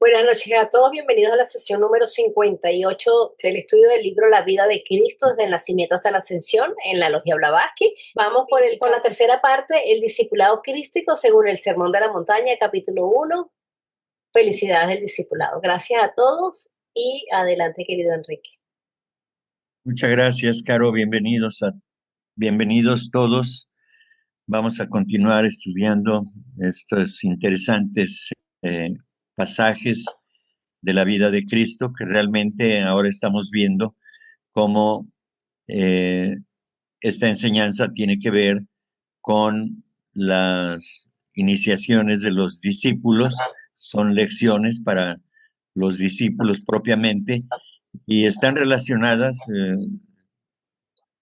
Buenas noches a todos, bienvenidos a la sesión número 58 del estudio del libro La vida de Cristo, desde el nacimiento hasta la ascensión, en la Logia Blavatsky. Vamos con la tercera parte, el discipulado crístico según el Sermón de la Montaña, capítulo 1. Felicidades del discipulado. Gracias a todos y adelante, querido Enrique. Muchas gracias, Caro. Bienvenidos todos. Vamos a continuar estudiando estos interesantes pasajes de la vida de Cristo, que realmente ahora estamos viendo cómo esta enseñanza tiene que ver con las iniciaciones de los discípulos. Son lecciones para los discípulos propiamente y están relacionadas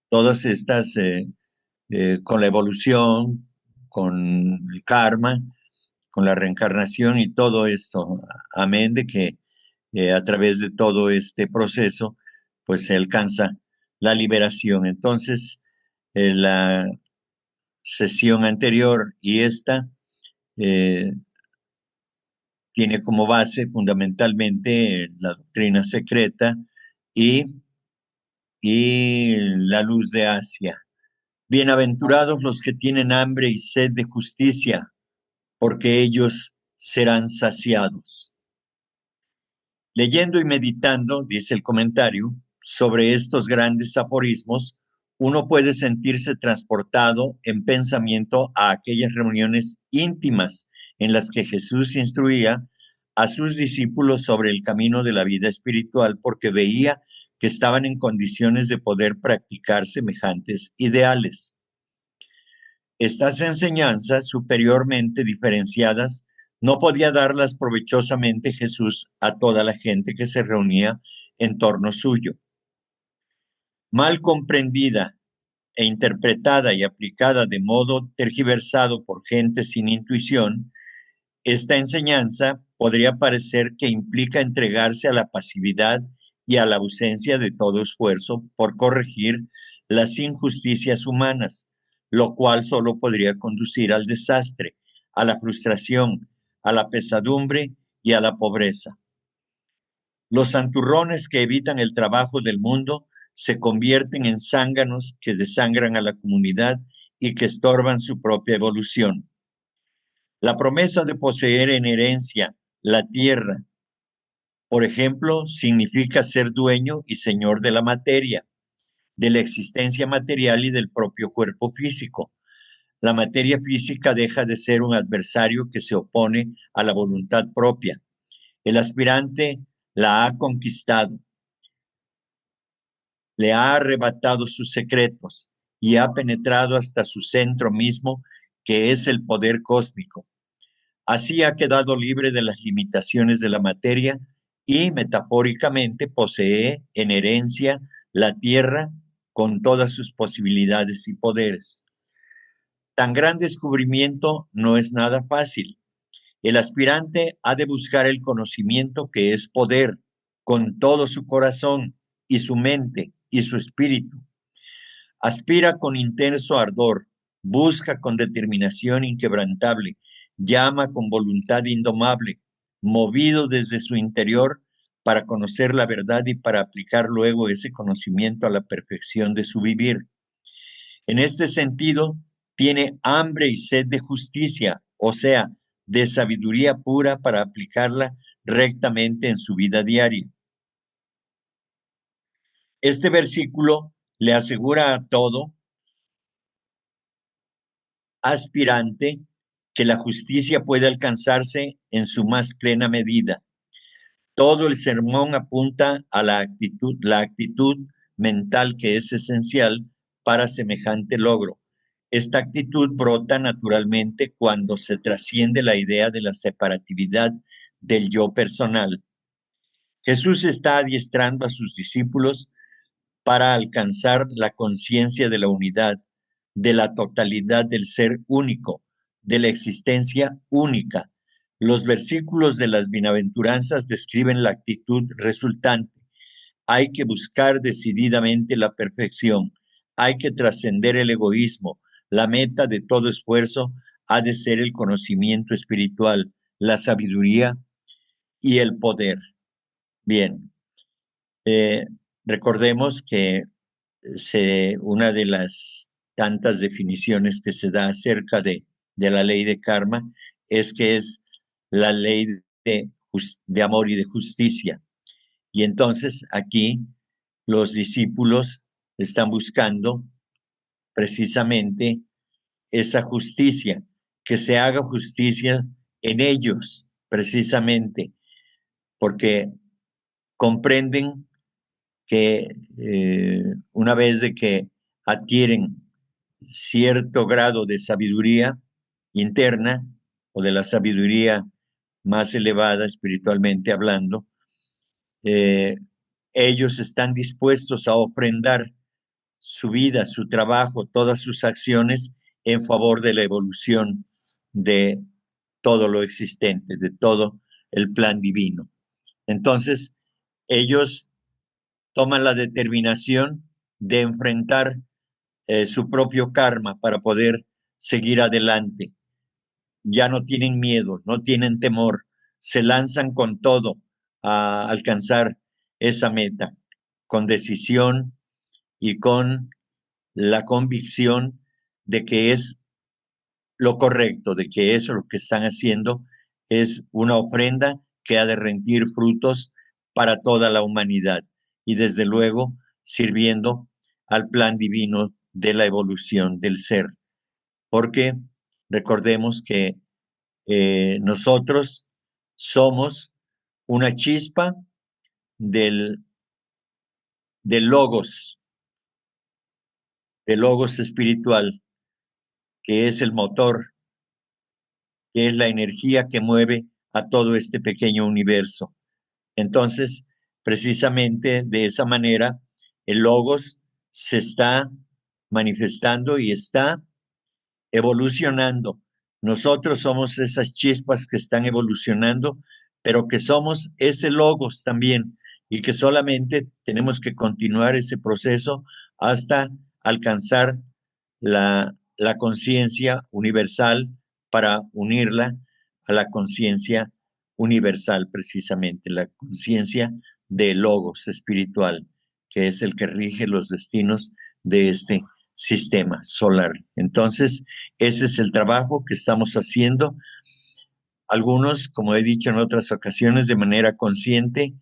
todas estas con la evolución, con el karma, con la reencarnación y todo esto. Amén de que a través de todo este proceso, pues se alcanza la liberación. Entonces, la sesión anterior y esta tiene como base fundamentalmente la doctrina secreta y la luz de Asia. Bienaventurados los que tienen hambre y sed de justicia, porque ellos serán saciados. Leyendo y meditando, dice el comentario, sobre estos grandes aforismos, uno puede sentirse transportado en pensamiento a aquellas reuniones íntimas en las que Jesús instruía a sus discípulos sobre el camino de la vida espiritual, porque veía que estaban en condiciones de poder practicar semejantes ideales. Estas enseñanzas superiormente diferenciadas no podía darlas provechosamente Jesús a toda la gente que se reunía en torno suyo. Mal comprendida e interpretada y aplicada de modo tergiversado por gente sin intuición, esta enseñanza podría parecer que implica entregarse a la pasividad y a la ausencia de todo esfuerzo por corregir las injusticias humanas, lo cual solo podría conducir al desastre, a la frustración, a la pesadumbre y a la pobreza. Los santurrones que evitan el trabajo del mundo se convierten en zánganos que desangran a la comunidad y que estorban su propia evolución. La promesa de poseer en herencia la tierra, por ejemplo, significa ser dueño y señor de la materia, de la existencia material y del propio cuerpo físico. La materia física deja de ser un adversario que se opone a la voluntad propia. El aspirante la ha conquistado, le ha arrebatado sus secretos y ha penetrado hasta su centro mismo, que es el poder cósmico. Así ha quedado libre de las limitaciones de la materia y metafóricamente posee en herencia la tierra con todas sus posibilidades y poderes. Tan gran descubrimiento no es nada fácil. El aspirante ha de buscar el conocimiento que es poder con todo su corazón y su mente y su espíritu. Aspira con intenso ardor, busca con determinación inquebrantable, llama con voluntad indomable, movido desde su interior para conocer la verdad y para aplicar luego ese conocimiento a la perfección de su vivir. En este sentido, tiene hambre y sed de justicia, o sea, de sabiduría pura para aplicarla rectamente en su vida diaria. Este versículo le asegura a todo aspirante que la justicia puede alcanzarse en su más plena medida. Todo el sermón apunta a la actitud mental que es esencial para semejante logro. Esta actitud brota naturalmente cuando se trasciende la idea de la separatividad del yo personal. Jesús está adiestrando a sus discípulos para alcanzar la conciencia de la unidad, de la totalidad del ser único, de la existencia única. Los versículos de las bienaventuranzas describen la actitud resultante. Hay que buscar decididamente la perfección, hay que trascender el egoísmo. La meta de todo esfuerzo ha de ser el conocimiento espiritual, la sabiduría y el poder. Bien, recordemos que una de las tantas definiciones que se da acerca de la ley de karma es que es la ley de amor y de justicia. Y entonces aquí los discípulos están buscando precisamente esa justicia, que se haga justicia en ellos, precisamente, porque comprenden que una vez de que adquieren cierto grado de sabiduría interna o de la sabiduría más elevada espiritualmente hablando, ellos están dispuestos a ofrendar su vida, su trabajo, todas sus acciones en favor de la evolución de todo lo existente, de todo el plan divino. Entonces, ellos toman la determinación de enfrentar su propio karma para poder seguir adelante. Ya no tienen miedo, no tienen temor, se lanzan con todo a alcanzar esa meta, con decisión y con la convicción de que es lo correcto, de que eso lo que están haciendo es una ofrenda que ha de rendir frutos para toda la humanidad y desde luego sirviendo al plan divino de la evolución del ser. Porque recordemos que nosotros somos una chispa del, del logos, del logos espiritual, que es el motor, que es la energía que mueve a todo este pequeño universo. Entonces, precisamente de esa manera, el logos se está manifestando y está evolucionando. Nosotros somos esas chispas que están evolucionando, pero que somos ese logos también y que solamente tenemos que continuar ese proceso hasta alcanzar la conciencia universal para unirla a la conciencia universal, precisamente, la conciencia del logos espiritual, que es el que rige los destinos de este sistema solar. Entonces, ese es el trabajo que estamos haciendo. Algunos, como he dicho en otras ocasiones, de manera consciente,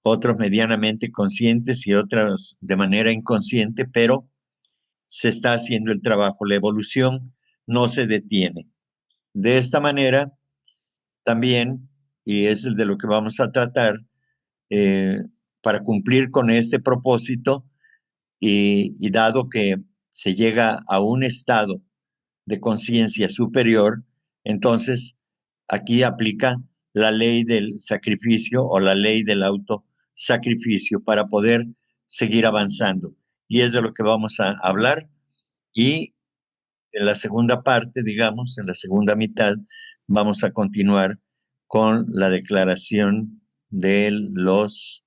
otros medianamente conscientes y otros de manera inconsciente, pero se está haciendo el trabajo. La evolución no se detiene. De esta manera, también, y es de lo que vamos a tratar, eh, para cumplir con este propósito y dado que se llega a un estado de conciencia superior, entonces aquí aplica la ley del sacrificio o la ley del autosacrificio para poder seguir avanzando. Y es de lo que vamos a hablar. Y en la segunda parte, digamos, en la segunda mitad, vamos a continuar con la declaración de los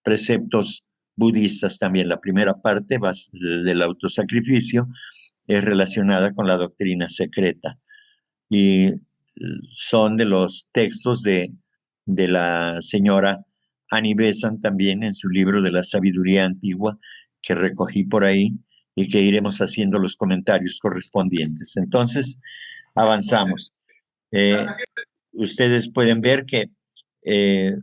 preceptos budistas también. La primera parte del autosacrificio es relacionada con la doctrina secreta y son de los textos de la señora Annie Besant también en su libro de la sabiduría antigua que recogí por ahí y que iremos haciendo los comentarios correspondientes. Entonces, avanzamos. Ustedes pueden ver que eh,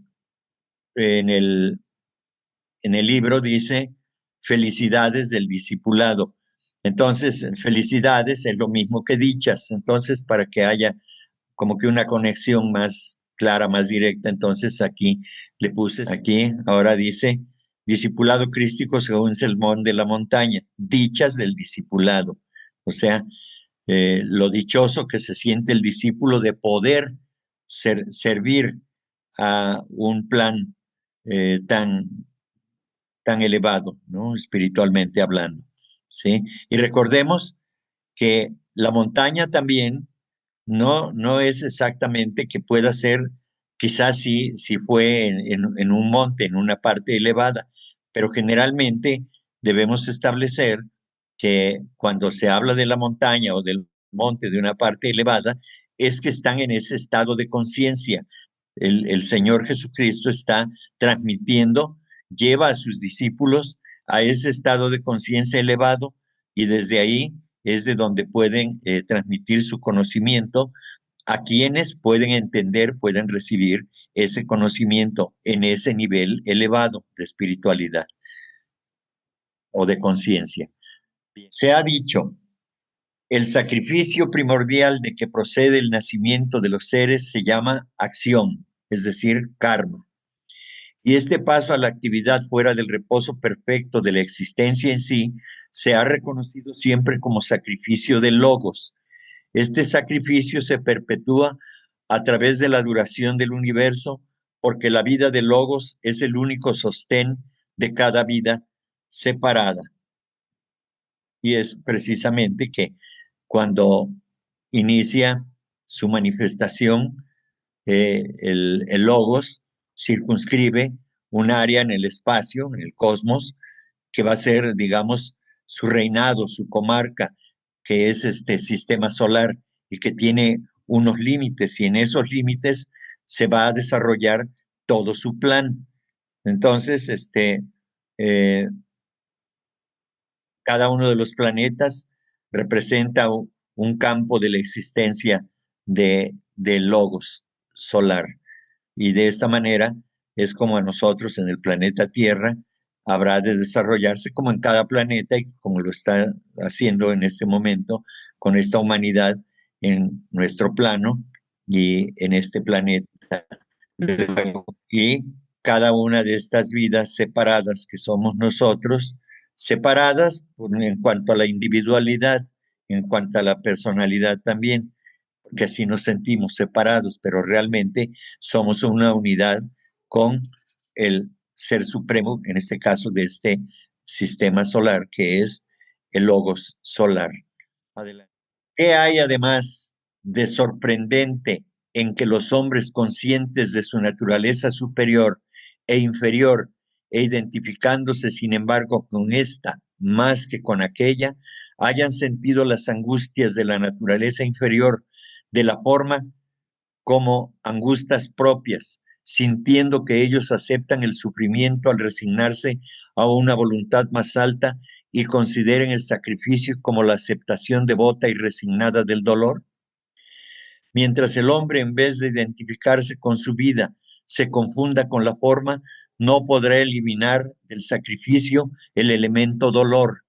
en el libro dice felicidades del discipulado. Entonces, felicidades es lo mismo que dichas. Entonces, para que haya como que una conexión más clara, más directa, entonces aquí le puse, aquí ahora dice, discipulado crístico según Sermón de la Montaña, dichas del discipulado. O sea, lo dichoso que se siente el discípulo de poder servir a un plan tan tan elevado, ¿no? Espiritualmente hablando, ¿sí? Y recordemos que la montaña también no es exactamente que pueda ser, quizás sí, si fue en un monte, en una parte elevada, pero generalmente debemos establecer que cuando se habla de la montaña o del monte de una parte elevada, es que están en ese estado de conciencia, el Señor Jesucristo está transmitiendo, lleva a sus discípulos a ese estado de conciencia elevado y desde ahí es de donde pueden transmitir su conocimiento a quienes pueden entender, pueden recibir ese conocimiento en ese nivel elevado de espiritualidad o de conciencia. Se ha dicho, el sacrificio primordial de que procede el nacimiento de los seres se llama acción, es decir, karma. Y este paso a la actividad fuera del reposo perfecto de la existencia en sí se ha reconocido siempre como sacrificio del logos. Este sacrificio se perpetúa a través de la duración del universo porque la vida del logos es el único sostén de cada vida separada. Y es precisamente que cuando inicia su manifestación, el logos circunscribe un área en el espacio, en el cosmos, que va a ser, digamos, su reinado, su comarca, que es este sistema solar y que tiene unos límites, y en esos límites se va a desarrollar todo su plan. Entonces, eh, cada uno de los planetas representa un campo de la existencia del logos solar. Y de esta manera es como a nosotros en el planeta Tierra habrá de desarrollarse como en cada planeta y como lo está haciendo en este momento con esta humanidad en nuestro plano y en este planeta. Y cada una de estas vidas separadas que somos nosotros, separadas en cuanto a la individualidad, en cuanto a la personalidad también, porque así nos sentimos separados, pero realmente somos una unidad con el ser supremo, en este caso de este sistema solar, que es el logos solar. Adelante. ¿Qué hay además de sorprendente en que los hombres conscientes de su naturaleza superior e inferior e identificándose sin embargo con esta más que con aquella, hayan sentido las angustias de la naturaleza inferior de la forma como angustias propias, sintiendo que ellos aceptan el sufrimiento al resignarse a una voluntad más alta y consideren el sacrificio como la aceptación devota y resignada del dolor? Mientras el hombre, en vez de identificarse con su vida, se confunda con la forma, no podrá eliminar del sacrificio el elemento dolor.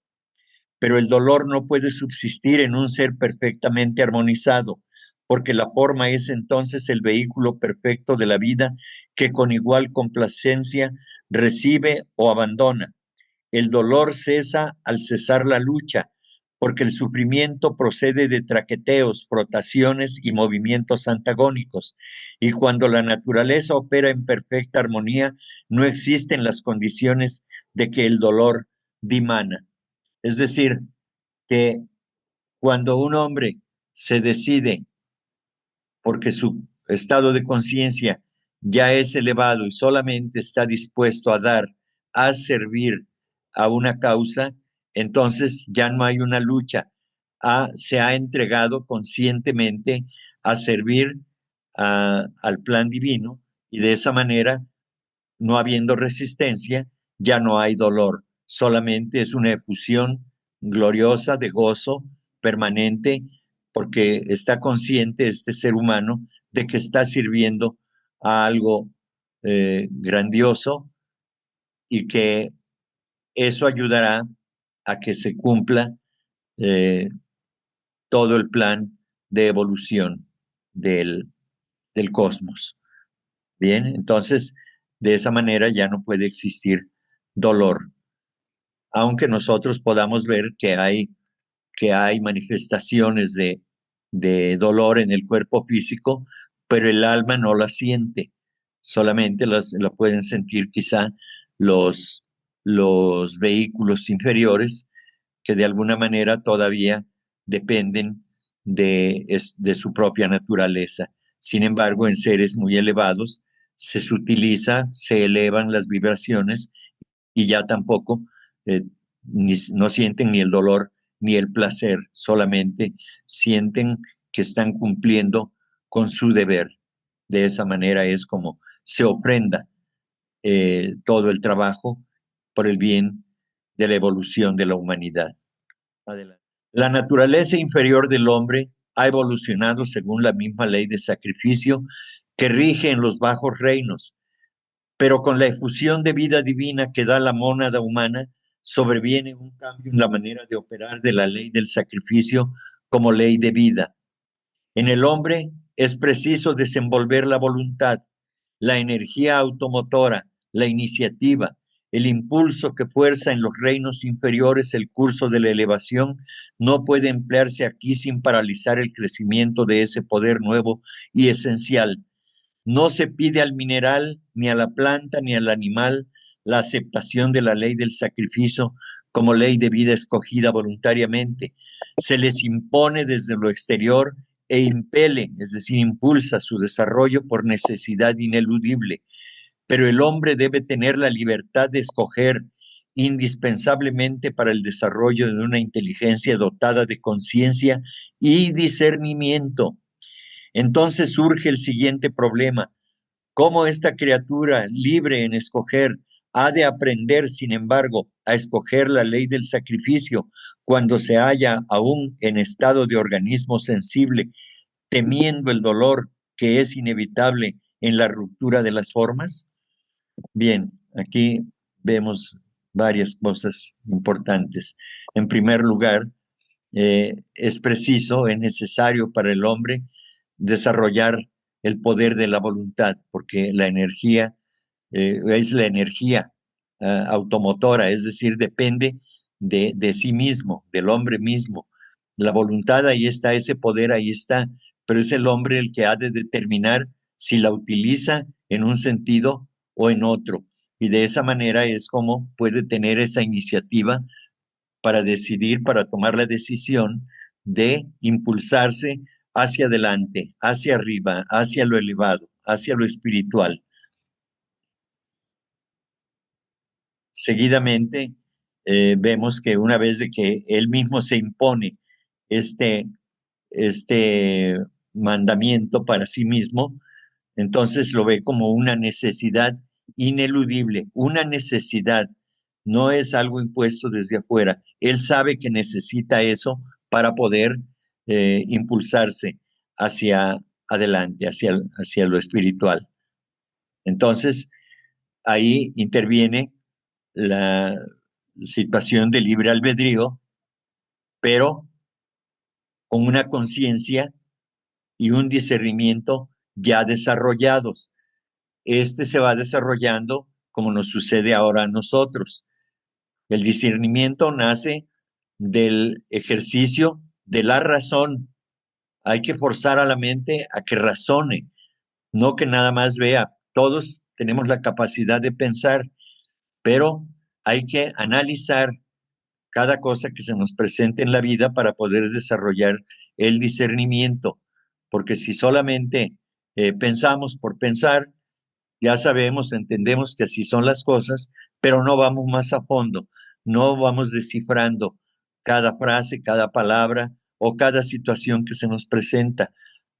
Pero el dolor no puede subsistir en un ser perfectamente armonizado, porque la forma es entonces el vehículo perfecto de la vida que con igual complacencia recibe o abandona. El dolor cesa al cesar la lucha, porque el sufrimiento procede de traqueteos, frotaciones y movimientos antagónicos. Y cuando la naturaleza opera en perfecta armonía, no existen las condiciones de que el dolor dimana. Es decir, que cuando un hombre se decide porque su estado de conciencia ya es elevado y solamente está dispuesto a dar, a servir a una causa, entonces ya no hay una lucha, se ha entregado conscientemente a servir al plan divino y de esa manera, no habiendo resistencia, ya no hay dolor, solamente es una efusión gloriosa de gozo permanente porque está consciente este ser humano de que está sirviendo a algo grandioso y que eso ayudará a que se cumpla eh, todo el plan de evolución del, del cosmos. Bien, entonces de esa manera ya no puede existir dolor, aunque nosotros podamos ver que hay manifestaciones de dolor en el cuerpo físico, pero el alma no la siente, solamente la pueden sentir quizá los, los vehículos inferiores que de alguna manera todavía dependen de su propia naturaleza. Sin embargo, en seres muy elevados se sutiliza, se elevan las vibraciones y ya tampoco no sienten ni el dolor ni el placer, solamente sienten que están cumpliendo con su deber. De esa manera es como se ofrenda todo el trabajo por el bien de la evolución de la humanidad. Adelante. La naturaleza inferior del hombre ha evolucionado según la misma ley de sacrificio que rige en los bajos reinos, pero con la efusión de vida divina que da la mónada humana, sobreviene un cambio en la manera de operar de la ley del sacrificio como ley de vida. En el hombre es preciso desenvolver la voluntad, la energía automotora, la iniciativa, el impulso que fuerza en los reinos inferiores el curso de la elevación, no puede emplearse aquí sin paralizar el crecimiento de ese poder nuevo y esencial. No se pide al mineral, ni a la planta, ni al animal la aceptación de la ley del sacrificio como ley de vida escogida voluntariamente. Se les impone desde lo exterior e impele, es decir, impulsa su desarrollo por necesidad ineludible. Pero el hombre debe tener la libertad de escoger indispensablemente para el desarrollo de una inteligencia dotada de conciencia y discernimiento. Entonces surge el siguiente problema: ¿cómo esta criatura libre en escoger ha de aprender, sin embargo, a escoger la ley del sacrificio cuando se halla aún en estado de organismo sensible, temiendo el dolor que es inevitable en la ruptura de las formas? Bien, aquí vemos varias cosas importantes. En primer lugar, es preciso, es necesario para el hombre desarrollar el poder de la voluntad, porque la energía es la energía automotora, es decir, depende de sí mismo, del hombre mismo. La voluntad, ahí está, ese poder ahí está, pero es el hombre el que ha de determinar si la utiliza en un sentido o en otro. Y de esa manera es como puede tener esa iniciativa para decidir, para tomar la decisión de impulsarse hacia adelante, hacia arriba, hacia lo elevado, hacia lo espiritual. Seguidamente, vemos que una vez de que él mismo se impone este, este mandamiento para sí mismo, entonces lo ve como una necesidad ineludible, una necesidad, no es algo impuesto desde afuera. Él sabe que necesita eso para poder impulsarse hacia adelante, hacia lo espiritual. Entonces, ahí interviene la situación de libre albedrío, pero con una conciencia y un discernimiento ya desarrollados. Este se va desarrollando como nos sucede ahora a nosotros. El discernimiento nace del ejercicio de la razón. Hay que forzar a la mente a que razone, no que nada más vea. Todos tenemos la capacidad de pensar, pero hay que analizar cada cosa que se nos presente en la vida para poder desarrollar el discernimiento, porque si solamente pensamos por pensar, ya sabemos, entendemos que así son las cosas, pero no vamos más a fondo, no vamos descifrando cada frase, cada palabra o cada situación que se nos presenta.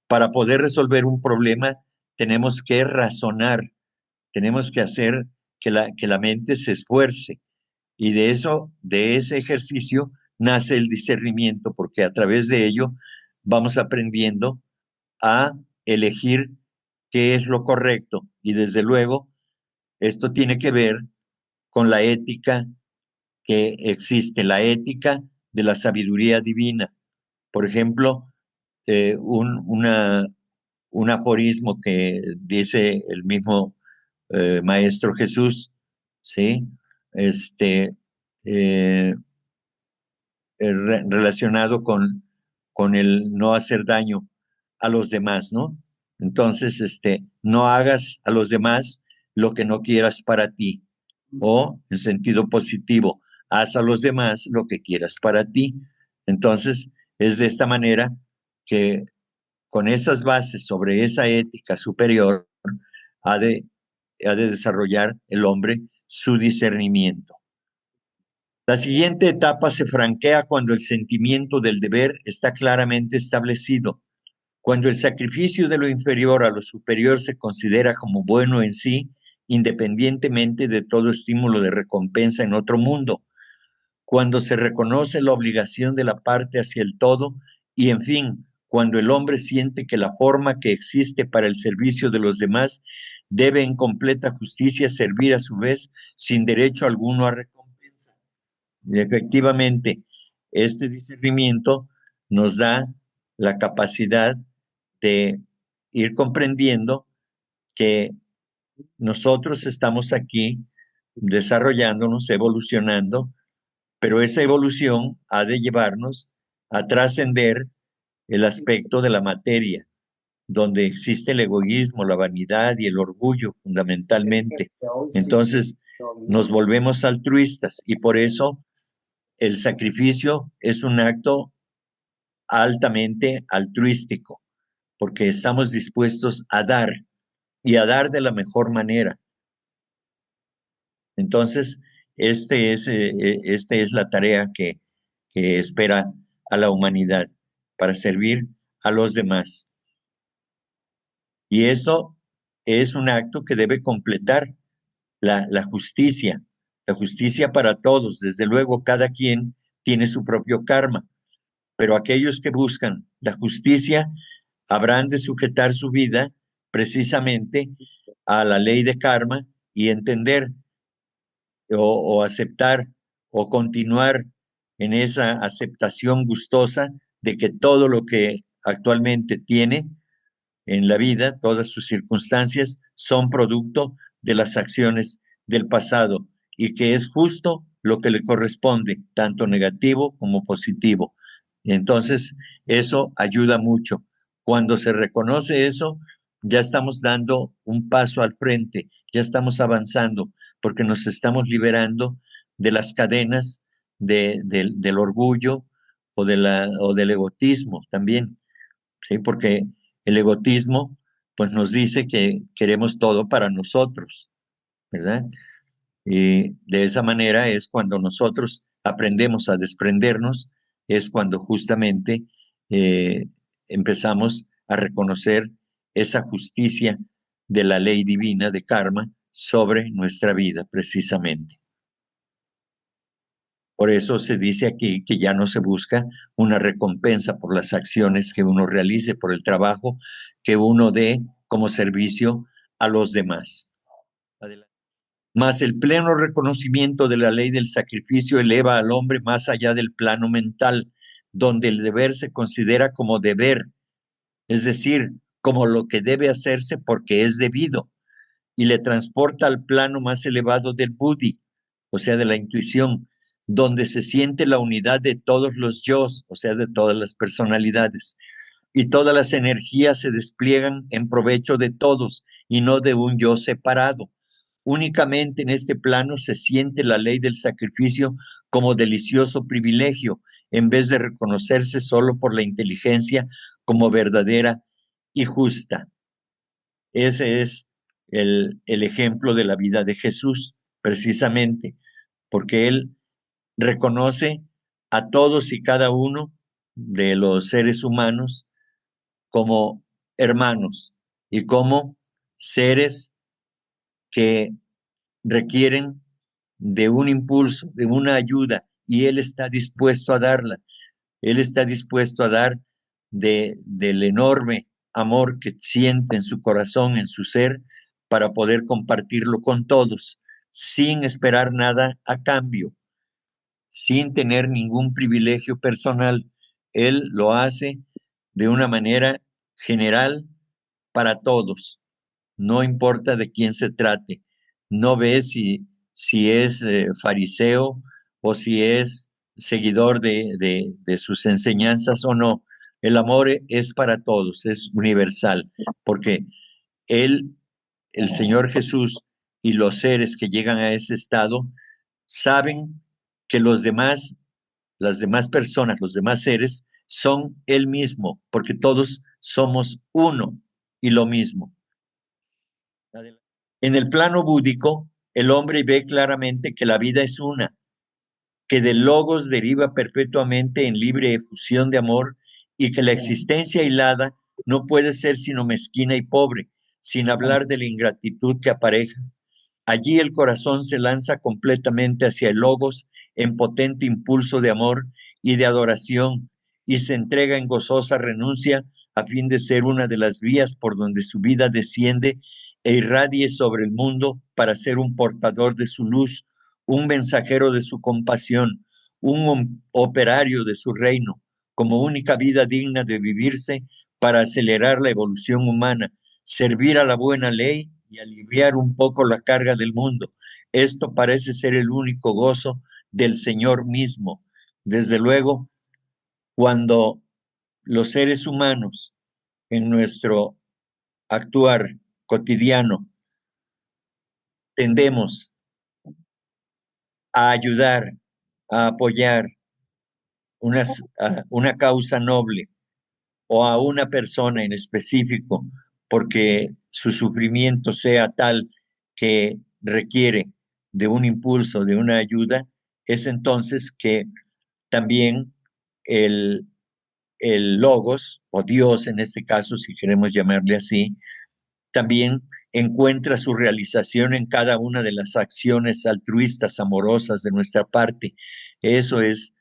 Para poder resolver un problema, tenemos que razonar, tenemos que hacer que la mente se esfuerce. Y de eso, de ese ejercicio, nace el discernimiento, porque a través de ello vamos aprendiendo a elegir qué es lo correcto. Y desde luego, esto tiene que ver con la ética que existe, la ética de la sabiduría divina. Por ejemplo, eh, un, una, un aforismo que dice el mismo Maestro Jesús, ¿sí? Este, eh, relacionado con el no hacer daño a los demás, ¿no? Entonces, no hagas a los demás lo que no quieras para ti, o en sentido positivo, haz a los demás lo que quieras para ti. Entonces, es de esta manera que con esas bases sobre esa ética superior ha de, ha de desarrollar el hombre su discernimiento. La siguiente etapa se franquea cuando el sentimiento del deber está claramente establecido, Cuando el sacrificio de lo inferior a lo superior se considera como bueno en sí, independientemente de todo estímulo de recompensa en otro mundo, cuando se reconoce la obligación de la parte hacia el todo y, en fin, cuando el hombre siente que la forma que existe para el servicio de los demás debe en completa justicia servir a su vez sin derecho alguno a recompensa. Y efectivamente, este discernimiento nos da la capacidad de ir comprendiendo que nosotros estamos aquí desarrollándonos, evolucionando, pero esa evolución ha de llevarnos a trascender el aspecto de la materia, donde existe el egoísmo, la vanidad y el orgullo fundamentalmente. Entonces nos volvemos altruistas y por eso el sacrificio es un acto altamente altruístico, porque estamos dispuestos a dar y a dar de la mejor manera. Entonces, esta es la tarea que espera a la humanidad para servir a los demás. Y esto es un acto que debe completar la justicia para todos. Desde luego, cada quien tiene su propio karma, pero aquellos que buscan la justicia habrán de sujetar su vida precisamente a la ley de karma y entender o aceptar o continuar en esa aceptación gustosa de que todo lo que actualmente tiene en la vida, todas sus circunstancias, son producto de las acciones del pasado y que es justo lo que le corresponde, tanto negativo como positivo. Entonces, eso ayuda mucho. Cuando se reconoce eso, ya estamos dando un paso al frente, ya estamos avanzando, porque nos estamos liberando de las cadenas del orgullo o del egotismo también, ¿sí? Porque el egotismo pues nos dice que queremos todo para nosotros, ¿verdad? Y de esa manera es cuando nosotros aprendemos a desprendernos, es cuando justamente eh, empezamos a reconocer esa justicia de la ley divina de karma sobre nuestra vida, precisamente. Por eso se dice aquí que ya no se busca una recompensa por las acciones que uno realice, por el trabajo que uno dé como servicio a los demás. Adelante. Mas el pleno reconocimiento de la ley del sacrificio eleva al hombre más allá del plano mental, donde el deber se considera como deber, es decir, como lo que debe hacerse porque es debido, y le transporta al plano más elevado del buddhi, o sea, de la intuición, donde se siente la unidad de todos los yos, o sea, de todas las personalidades, y todas las energías se despliegan en provecho de todos y no de un yo separado. Únicamente en este plano se siente la ley del sacrificio como delicioso privilegio, en vez de reconocerse solo por la inteligencia como verdadera y justa. Ese es el ejemplo de la vida de Jesús, precisamente, porque Él reconoce a todos y cada uno de los seres humanos como hermanos y como seres que requieren de un impulso, de una ayuda, y Él está dispuesto a darla. Él está dispuesto a dar del enorme amor que siente en su corazón, en su ser, para poder compartirlo con todos, sin esperar nada a cambio, sin tener ningún privilegio personal. Él lo hace de una manera general para todos, no importa de quién se trate. No ve si es fariseo o si es seguidor de sus enseñanzas o no. El amor es para todos, es universal, porque Él, el Señor Jesús y los seres que llegan a ese estado, saben que los demás, las demás personas, los demás seres, son Él mismo, porque todos somos uno y lo mismo. En el plano búdico, el hombre ve claramente que la vida es una, que del logos deriva perpetuamente en libre efusión de amor y que la existencia hilada no puede ser sino mezquina y pobre, sin hablar de la ingratitud que apareja. Allí el corazón se lanza completamente hacia el logos en potente impulso de amor y de adoración, y se entrega en gozosa renuncia a fin de ser una de las vías por donde su vida desciende e irradie sobre el mundo para ser un portador de su luz, un mensajero de su compasión, un operario de su reino, como única vida digna de vivirse para acelerar la evolución humana, servir a la buena ley y aliviar un poco la carga del mundo. Esto parece ser el único gozo del Señor mismo. Desde luego, cuando los seres humanos en nuestro actuar cotidiano tendemos a ayudar, a apoyar una causa noble o a una persona en específico porque su sufrimiento sea tal que requiere de un impulso, de una ayuda, es entonces que también el, el logos, o Dios en este caso, si queremos llamarle así, también encuentra su realización en cada una de las acciones altruistas, amorosas de nuestra parte. Eso es,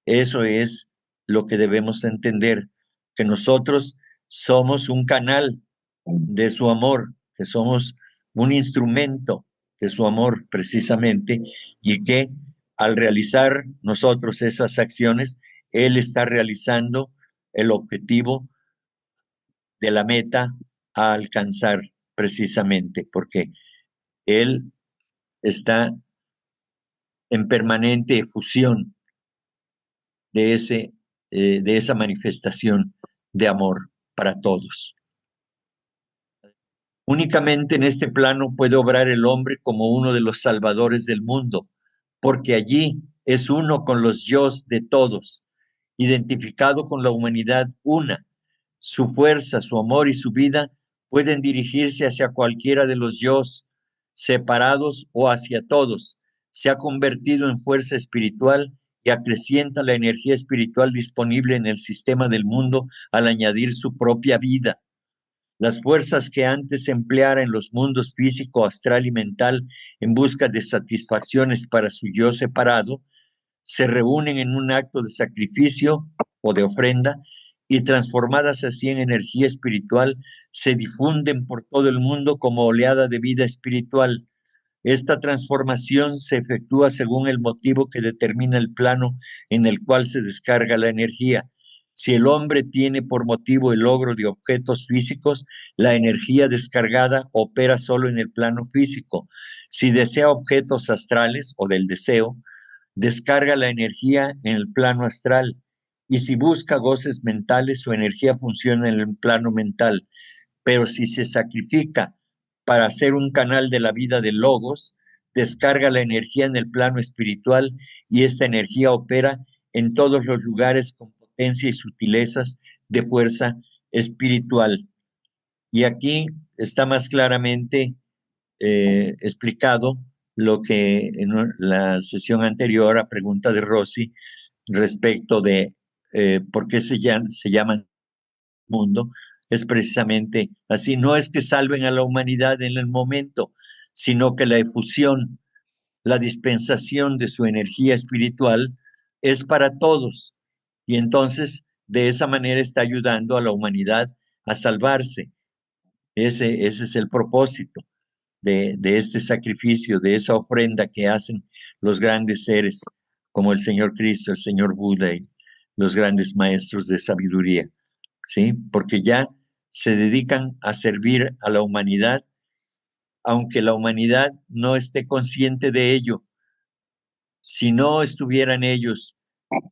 eso es lo que debemos entender, que nosotros somos un canal de su amor, que somos un instrumento de su amor precisamente, y que al realizar nosotros esas acciones, Él está realizando el objetivo de la meta a alcanzar precisamente, porque Él está en permanente fusión de, de esa manifestación de amor para todos. Únicamente en este plano puede obrar el hombre como uno de los salvadores del mundo, porque allí es uno con los yos de todos, identificado con la humanidad una. Su fuerza, su amor y su vida pueden dirigirse hacia cualquiera de los yos, separados o hacia todos. Se ha convertido en fuerza espiritual y acrecienta la energía espiritual disponible en el sistema del mundo al añadir su propia vida. Las fuerzas que antes se empleara en los mundos físico, astral y mental en busca de satisfacciones para su yo separado, se reúnen en un acto de sacrificio o de ofrenda y transformadas así en energía espiritual, se difunden por todo el mundo como oleada de vida espiritual. Esta transformación se efectúa según el motivo que determina el plano en el cual se descarga la energía. Si el hombre tiene por motivo el logro de objetos físicos, la energía descargada opera solo en el plano físico. Si desea objetos astrales o del deseo, descarga la energía en el plano astral. Y si busca goces mentales, su energía funciona en el plano mental. Pero si se sacrifica para ser un canal de la vida de logos, descarga la energía en el plano espiritual y esta energía opera en todos los lugares con potencia y sutilezas de fuerza espiritual. Y aquí está más claramente explicado lo que en la sesión anterior a pregunta de Rossi respecto de por qué se llaman mundo, es precisamente así. No es que salven a la humanidad en el momento, sino que la efusión, la dispensación de su energía espiritual es para todos. Y entonces, de esa manera está ayudando a la humanidad a salvarse. Ese es el propósito de este sacrificio, de esa ofrenda que hacen los grandes seres como el Señor Cristo, el Señor Buda y los grandes maestros de sabiduría. ¿Sí? Porque ya se dedican a servir a la humanidad, aunque la humanidad no esté consciente de ello. Si no estuvieran ellos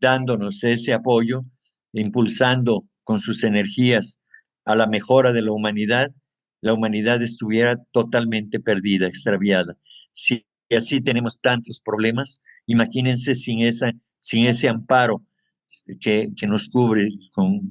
dándonos ese apoyo, impulsando con sus energías a la mejora de la humanidad estuviera totalmente perdida, extraviada. Si así tenemos tantos problemas, imagínense sin ese amparo que nos cubre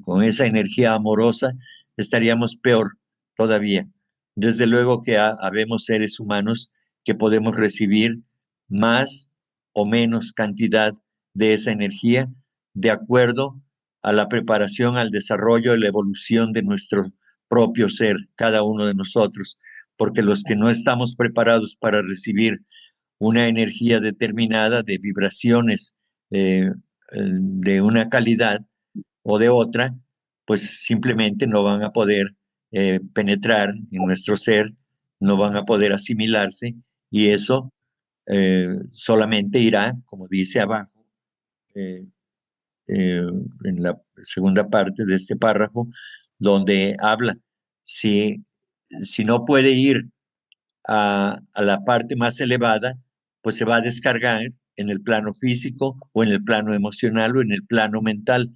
con esa energía amorosa, estaríamos peor todavía. Desde luego que habemos seres humanos que podemos recibir más o menos cantidad de esa energía de acuerdo a la preparación, al desarrollo, a la evolución de nuestro propio ser, cada uno de nosotros, porque los que no estamos preparados para recibir una energía determinada de vibraciones de una calidad o de otra, pues simplemente no van a poder penetrar en nuestro ser, no van a poder asimilarse y eso solamente irá, como dice abajo, eh, en la segunda parte de este párrafo, donde habla, si, si no puede ir a la parte más elevada, pues se va a descargar en el plano físico o en el plano emocional o en el plano mental.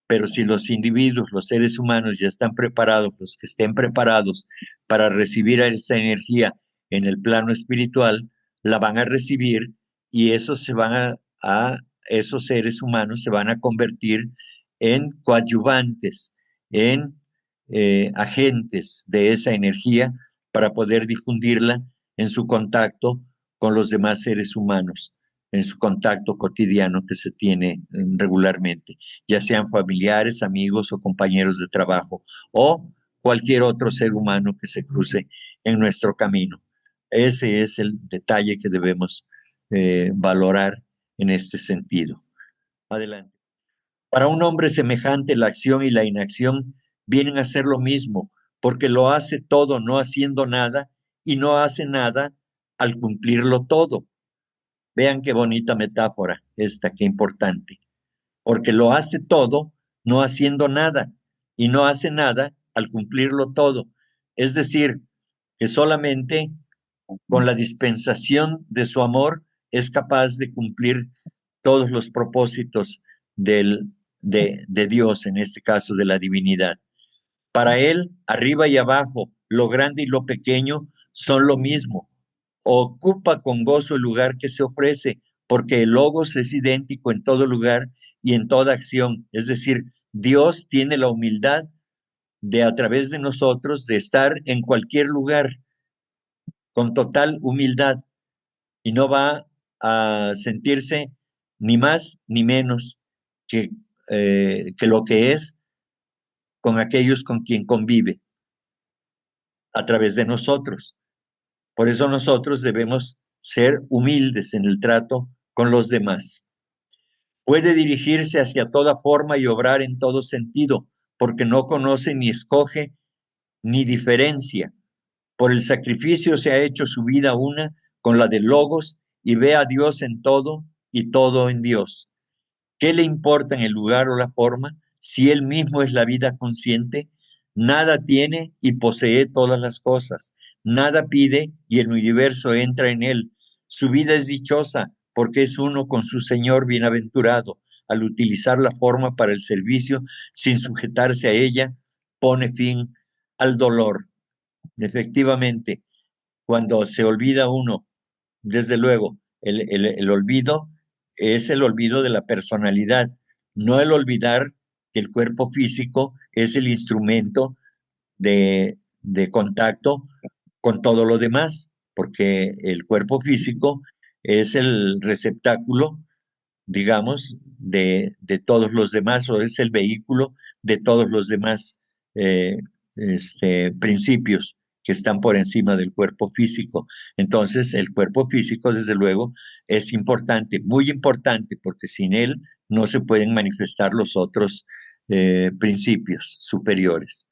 Pero si los individuos, los seres humanos ya están preparados, los que estén preparados para recibir esa energía en el plano espiritual, la van a recibir y esos se van esos seres humanos se van a convertir en coadyuvantes, en agentes de esa energía para poder difundirla en su contacto con los demás seres humanos, en su contacto cotidiano que se tiene regularmente, ya sean familiares, amigos o compañeros de trabajo, o cualquier otro ser humano que se cruce en nuestro camino. Ese es el detalle que debemos valorar en este sentido. Adelante. Para un hombre semejante, la acción y la inacción vienen a ser lo mismo, porque lo hace todo no haciendo nada y no hace nada al cumplirlo todo. Vean qué bonita metáfora esta, qué importante. Porque lo hace todo no haciendo nada y no hace nada al cumplirlo todo. Es decir, que solamente con la dispensación de su amor es capaz de cumplir todos los propósitos de Dios, en este caso de la divinidad. Para él, arriba y abajo, lo grande y lo pequeño son lo mismo. Ocupa con gozo el lugar que se ofrece, porque el logos es idéntico en todo lugar y en toda acción. Es decir, Dios tiene la humildad de a través de nosotros de estar en cualquier lugar con total humildad y no va a sentirse ni más ni menos que lo que es con aquellos con quien convive a través de nosotros. Por eso nosotros debemos ser humildes en el trato con los demás. Puede dirigirse hacia toda forma y obrar en todo sentido, porque no conoce ni escoge ni diferencia. Por el sacrificio se ha hecho su vida una con la de Logos y ve a Dios en todo y todo en Dios. ¿Qué le importa en el lugar o la forma si él mismo es la vida consciente? Nada tiene y posee todas las cosas. Nada pide y el universo entra en él. Su vida es dichosa porque es uno con su Señor bienaventurado. Al utilizar la forma para el servicio sin sujetarse a ella, pone fin al dolor. Efectivamente, cuando se olvida uno, desde luego, el olvido es el olvido de la personalidad, no el olvidar que el cuerpo físico es el instrumento de contacto con todo lo demás, porque el cuerpo físico es el receptáculo, digamos, de todos los demás, o es el vehículo de todos los demás eh, principios que están por encima del cuerpo físico. Entonces, el cuerpo físico, desde luego, es importante, muy importante, porque sin él no se pueden manifestar los otros principios superiores.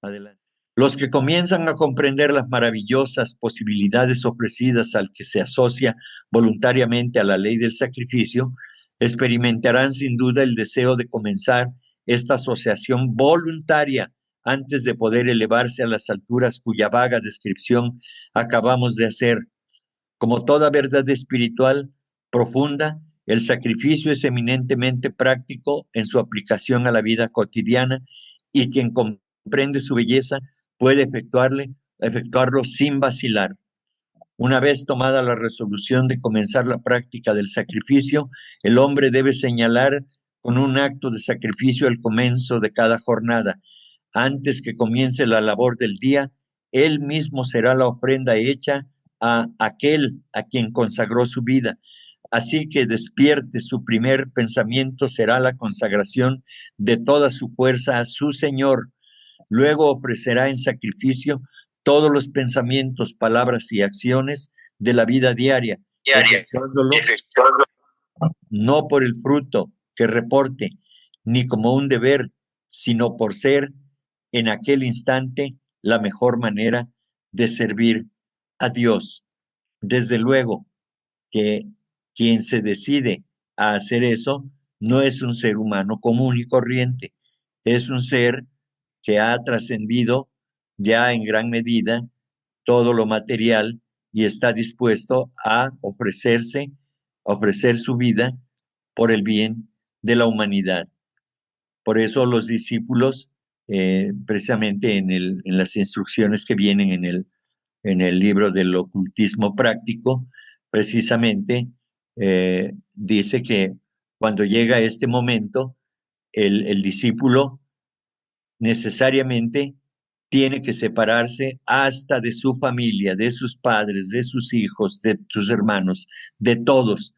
Adelante. Los que comienzan a comprender las maravillosas posibilidades ofrecidas al que se asocia voluntariamente a la ley del sacrificio, experimentarán sin duda el deseo de comenzar esta asociación voluntaria antes de poder elevarse a las alturas cuya vaga descripción acabamos de hacer. Como toda verdad espiritual profunda, el sacrificio es eminentemente práctico en su aplicación a la vida cotidiana y quien comprende su belleza puede efectuarlo sin vacilar. Una vez tomada la resolución de comenzar la práctica del sacrificio, el hombre debe señalar con un acto de sacrificio el comienzo de cada jornada. Antes que comience la labor del día, él mismo será la ofrenda hecha a aquel a quien consagró su vida. Así que despierte, su primer pensamiento será la consagración de toda su fuerza a su Señor. Luego ofrecerá en sacrificio todos los pensamientos, palabras y acciones de la vida diaria, efectuándolo no por el fruto que reporte, ni como un deber, sino por ser en aquel instante la mejor manera de servir a Dios. Desde luego que quien se decide a hacer eso no es un ser humano común y corriente, es un ser que ha trascendido ya en gran medida todo lo material y está dispuesto a ofrecerse, a ofrecer su vida por el bien de la humanidad. Por eso los discípulos, precisamente en las instrucciones que vienen en el libro del ocultismo práctico, precisamente dice que cuando llega este momento, el discípulo necesariamente tiene que separarse hasta de su familia, de sus padres, de sus hijos, de sus hermanos, de todos,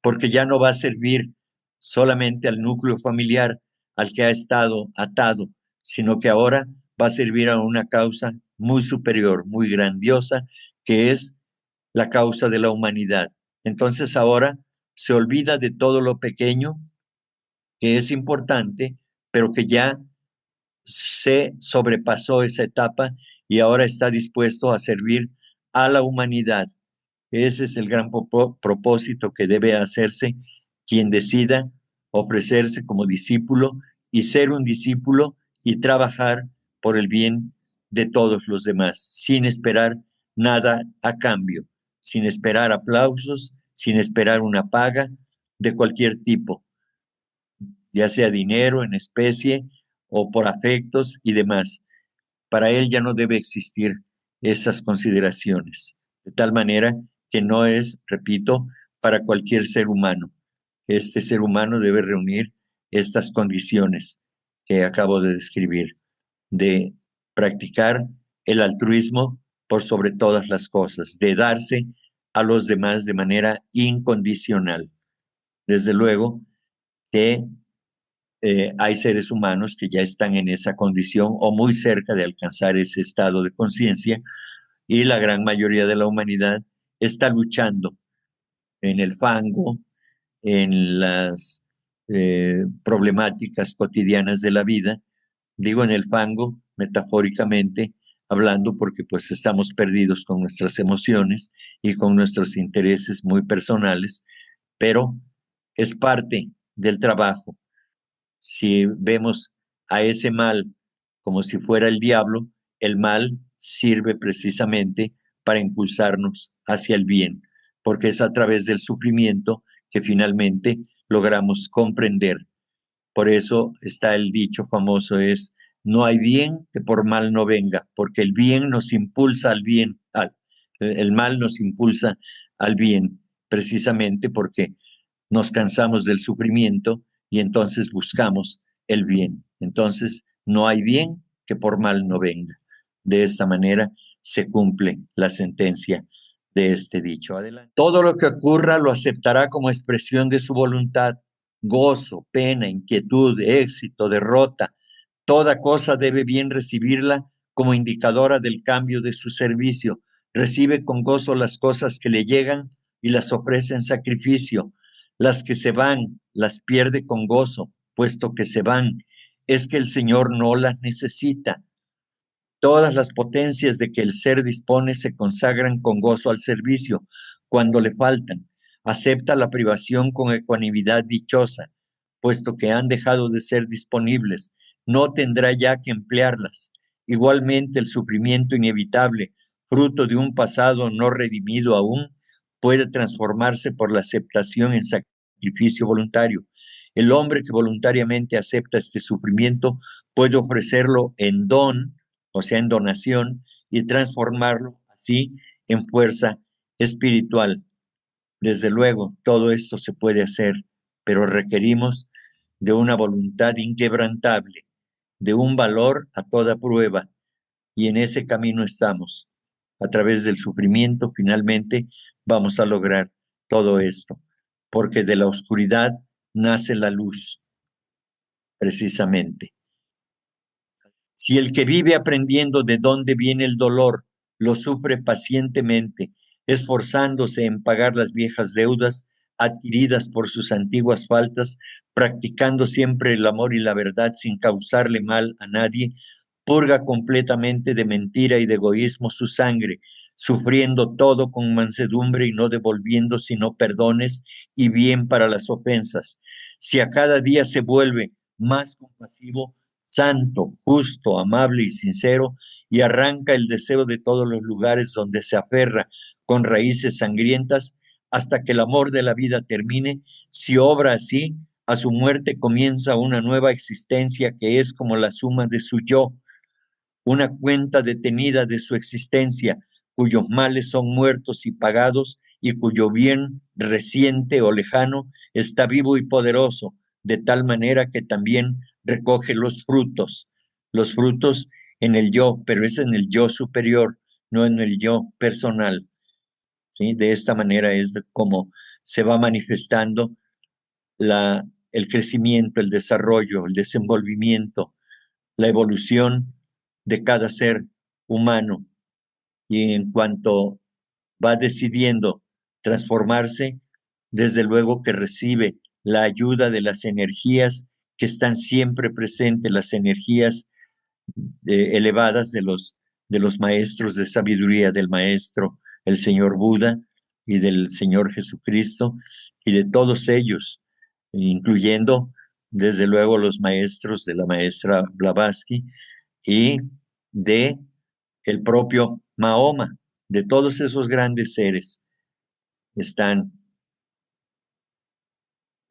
porque ya no va a servir solamente al núcleo familiar al que ha estado atado, sino que ahora va a servir a una causa muy superior, muy grandiosa, que es la causa de la humanidad. Entonces ahora se olvida de todo lo pequeño, que es importante, pero que ya se sobrepasó esa etapa y ahora está dispuesto a servir a la humanidad. Ese es el gran propósito que debe hacerse quien decida ofrecerse como discípulo y ser un discípulo y trabajar por el bien de todos los demás, sin esperar nada a cambio, sin esperar aplausos, sin esperar una paga de cualquier tipo, ya sea dinero en especie o por afectos y demás. Para él ya no debe existir esas consideraciones, de tal manera que no es, repito, para cualquier ser humano. Este ser humano debe reunir estas condiciones que acabo de describir, de practicar el altruismo por sobre todas las cosas, de darse a los demás de manera incondicional. Desde luego que hay seres humanos que ya están en esa condición o muy cerca de alcanzar ese estado de conciencia y la gran mayoría de la humanidad está luchando en el fango, en las problemáticas cotidianas de la vida. Digo en el fango, metafóricamente hablando, porque pues estamos perdidos con nuestras emociones y con nuestros intereses muy personales, pero es parte del trabajo. Si vemos a ese mal como si fuera el diablo, el mal sirve precisamente para impulsarnos hacia el bien, porque es a través del sufrimiento que finalmente logramos comprender. Por eso está el dicho famoso es, no hay bien que por mal no venga, porque el bien nos impulsa al bien, el mal nos impulsa al bien, precisamente porque nos cansamos del sufrimiento y entonces buscamos el bien. Entonces, no hay bien que por mal no venga. De esta manera se cumple la sentencia de este dicho. Adelante. Todo lo que ocurra lo aceptará como expresión de su voluntad. Gozo, pena, inquietud, éxito, derrota. Toda cosa debe bien recibirla como indicadora del cambio de su servicio. Recibe con gozo las cosas que le llegan y las ofrece en sacrificio. Las que se van, las pierde con gozo, puesto que se van. Es que el Señor no las necesita. Todas las potencias de que el ser dispone se consagran con gozo al servicio cuando le faltan. Acepta la privación con ecuanimidad dichosa, puesto que han dejado de ser disponibles. No tendrá ya que emplearlas. Igualmente el sufrimiento inevitable, fruto de un pasado no redimido aún, puede transformarse por la aceptación en sacrificio voluntario. El hombre que voluntariamente acepta este sufrimiento puede ofrecerlo en don, o sea, en donación, y transformarlo así en fuerza espiritual. Desde luego, todo esto se puede hacer, pero requerimos de una voluntad inquebrantable, de un valor a toda prueba, y en ese camino estamos. A través del sufrimiento, finalmente, vamos a lograr todo esto. porque de la oscuridad nace la luz, precisamente. Si el que vive aprendiendo de dónde viene el dolor, lo sufre pacientemente, esforzándose en pagar las viejas deudas adquiridas por sus antiguas faltas, practicando siempre el amor y la verdad sin causarle mal a nadie, purga completamente de mentira y de egoísmo su sangre, sufriendo todo con mansedumbre y no devolviendo sino perdones y bien para las ofensas. Si a cada día se vuelve más compasivo, santo, justo, amable y sincero, y arranca el deseo de todos los lugares donde se aferra con raíces sangrientas hasta que el amor de la vida termine, si obra así, a su muerte comienza una nueva existencia que es como la suma de su yo, una cuenta detenida de su existencia, cuyos males son muertos y pagados y cuyo bien reciente o lejano está vivo y poderoso, de tal manera que también recoge los frutos en el yo, pero es en el yo superior, no en el yo personal. ¿Sí? De esta manera es como se va manifestando el crecimiento, el desarrollo, el desenvolvimiento, la evolución de cada ser humano. Y en cuanto va decidiendo transformarse, desde luego que recibe la ayuda de las energías que están siempre presentes, las energías elevadas de los maestros de sabiduría, del maestro, el señor Buda y del señor Jesucristo, y de todos ellos, incluyendo desde luego los maestros de la maestra Blavatsky y de el propio Mahoma, de todos esos grandes seres están,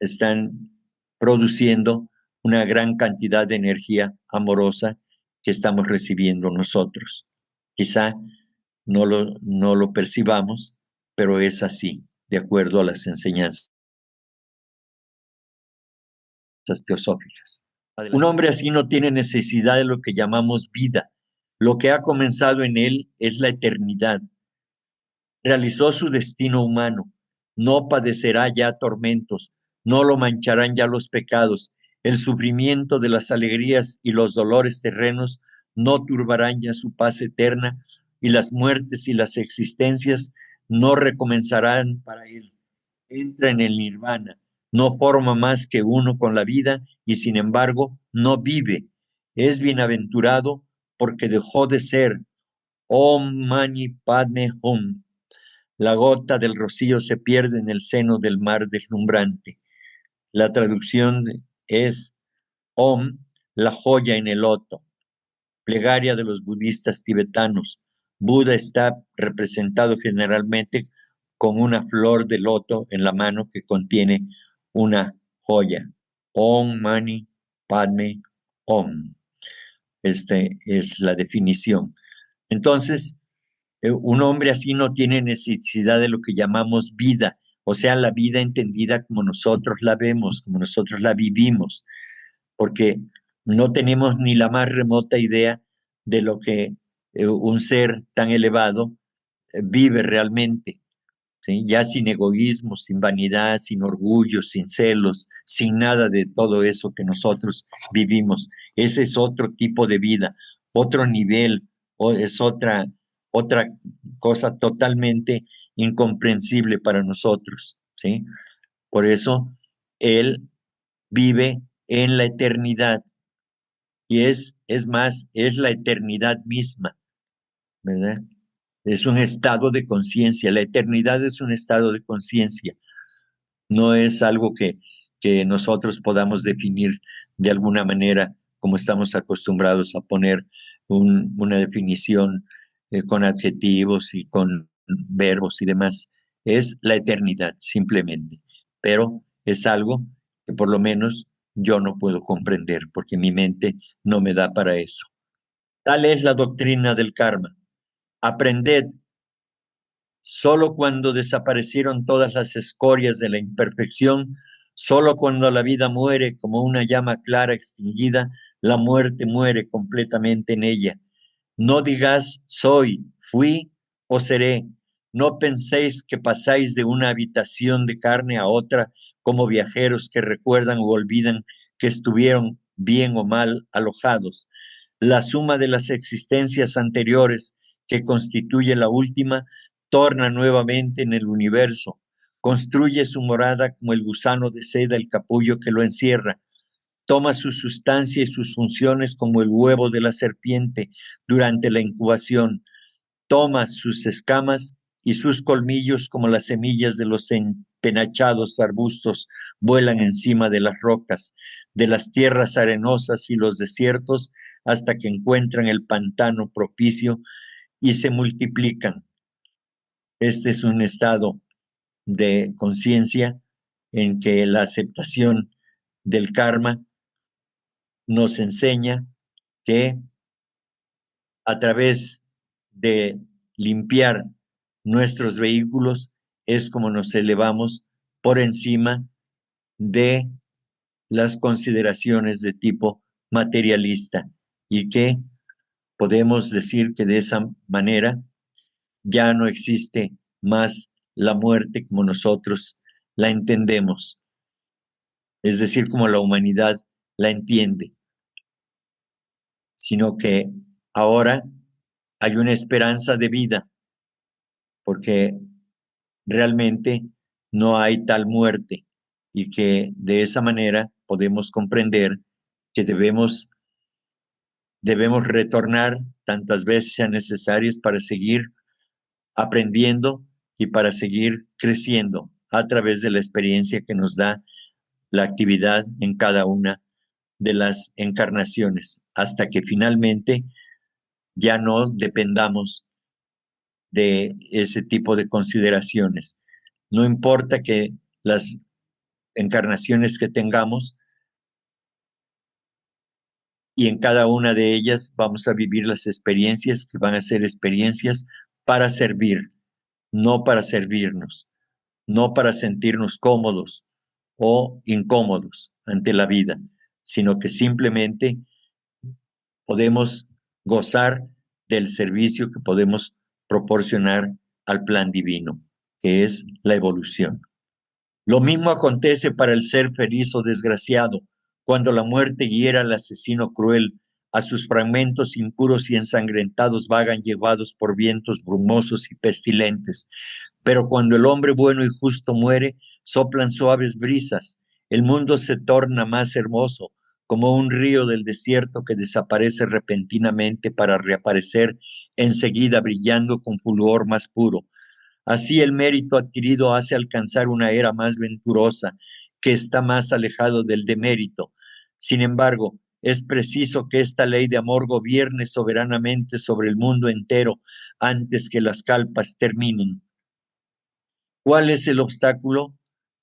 están produciendo una gran cantidad de energía amorosa que estamos recibiendo nosotros. Quizá no lo percibamos, pero es así, de acuerdo a las enseñanzas teosóficas. Adelante. Un hombre así no tiene necesidad de lo que llamamos vida. Lo que ha comenzado en él es la eternidad. Realizó su destino humano. No padecerá ya tormentos, no lo mancharán ya los pecados. El sufrimiento de las alegrías y los dolores terrenos no turbarán ya su paz eterna, y las muertes y las existencias no recomenzarán para él. Entra en el nirvana, no forma más que uno con la vida y sin embargo no vive. Es bienaventurado porque dejó de ser Om Mani Padme Hum. La gota del rocío se pierde en el seno del mar deslumbrante. La traducción es Om, la joya en el loto. Plegaria de los budistas tibetanos. Buda está representado generalmente con una flor de loto en la mano que contiene una joya. Om Mani Padme Om. Esta es la definición. Entonces, un hombre así no tiene necesidad de lo que llamamos vida, o sea, la vida entendida como nosotros la vemos, como nosotros la vivimos, porque no tenemos ni la más remota idea de lo que un ser tan elevado vive realmente, ¿sí? Ya sin egoísmo, sin vanidad, sin orgullo, sin celos, sin nada de todo eso que nosotros vivimos. Ese es otro tipo de vida, otro nivel, o es otra cosa totalmente incomprensible para nosotros, ¿sí? Por eso él vive en la eternidad y es más, es la eternidad misma, ¿verdad? Es un estado de conciencia, la eternidad es un estado de conciencia, no es algo que nosotros podamos definir de alguna manera como estamos acostumbrados a poner una definición con adjetivos y con verbos y demás. Es la eternidad simplemente, pero es algo que por lo menos yo no puedo comprender porque mi mente no me da para eso. Tal es la doctrina del karma. Aprended solo cuando desaparecieron todas las escorias de la imperfección, solo cuando la vida muere como una llama clara extinguida, la muerte muere completamente en ella. No digas soy, fui o seré. No penséis que pasáis de una habitación de carne a otra como viajeros que recuerdan o olvidan que estuvieron bien o mal alojados. La suma de las existencias anteriores, que constituye la última, torna nuevamente en el universo, construye su morada como el gusano de seda el capullo que lo encierra, toma su sustancia y sus funciones como el huevo de la serpiente durante la incubación, toma sus escamas y sus colmillos como las semillas de los empenachados arbustos vuelan encima de las rocas, de las tierras arenosas y los desiertos hasta que encuentran el pantano propicio y se multiplican. Este es un estado de conciencia en que la aceptación del karma nos enseña que a través de limpiar nuestros vehículos es como nos elevamos por encima de las consideraciones de tipo materialista y que podemos decir que de esa manera ya no existe más la muerte como nosotros la entendemos, es decir, como la humanidad la entiende, sino que ahora hay una esperanza de vida, porque realmente no hay tal muerte y que de esa manera podemos comprender que debemos retornar tantas veces sean necesarias para seguir aprendiendo y para seguir creciendo a través de la experiencia que nos da la actividad en cada una de las encarnaciones, hasta que finalmente ya no dependamos de ese tipo de consideraciones. No importa que las encarnaciones que tengamos y en cada una de ellas vamos a vivir las experiencias que van a ser experiencias para servir, no para servirnos, no para sentirnos cómodos o incómodos ante la vida, sino que simplemente podemos gozar del servicio que podemos proporcionar al plan divino, que es la evolución. Lo mismo acontece para el ser feliz o desgraciado, cuando la muerte hiera al asesino cruel, a sus fragmentos impuros y ensangrentados vagan llevados por vientos brumosos y pestilentes. Pero cuando el hombre bueno y justo muere, soplan suaves brisas, el mundo se torna más hermoso, como un río del desierto que desaparece repentinamente para reaparecer enseguida brillando con fulgor más puro. Así el mérito adquirido hace alcanzar una era más venturosa, que está más alejado del demérito. Sin embargo, es preciso que esta ley de amor gobierne soberanamente sobre el mundo entero antes que las calpas terminen. ¿Cuál es el obstáculo?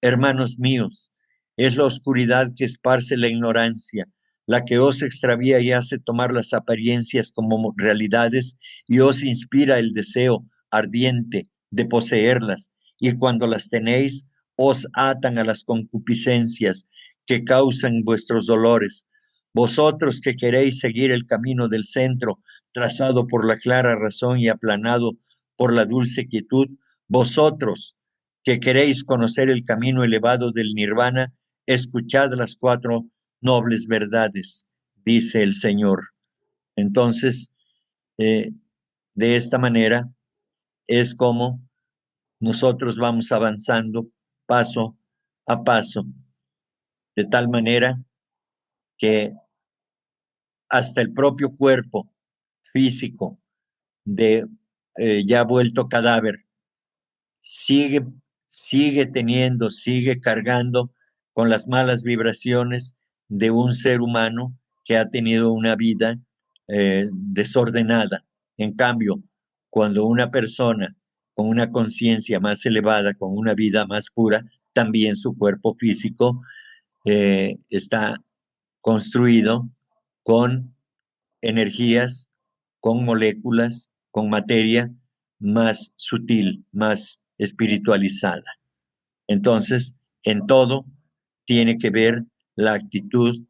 Hermanos míos, es la oscuridad que esparce la ignorancia, la que os extravía y hace tomar las apariencias como realidades y os inspira el deseo ardiente de poseerlas, y cuando las tenéis, os atan a las concupiscencias que causan vuestros dolores. Vosotros que queréis seguir el camino del centro, trazado por la clara razón y aplanado por la dulce quietud, vosotros que queréis conocer el camino elevado del nirvana, escuchad las cuatro nobles verdades, dice el Señor. Entonces, de esta manera es como nosotros vamos avanzando paso a paso, de tal manera que hasta el propio cuerpo físico de ya vuelto cadáver sigue, sigue cargando con las malas vibraciones de un ser humano que ha tenido una vida desordenada. En cambio, cuando una persona con una conciencia más elevada, con una vida más pura, también su cuerpo físico está construido con energías, con moléculas, con materia más sutil, más espiritualizada. Entonces, en todo tiene que ver la actitud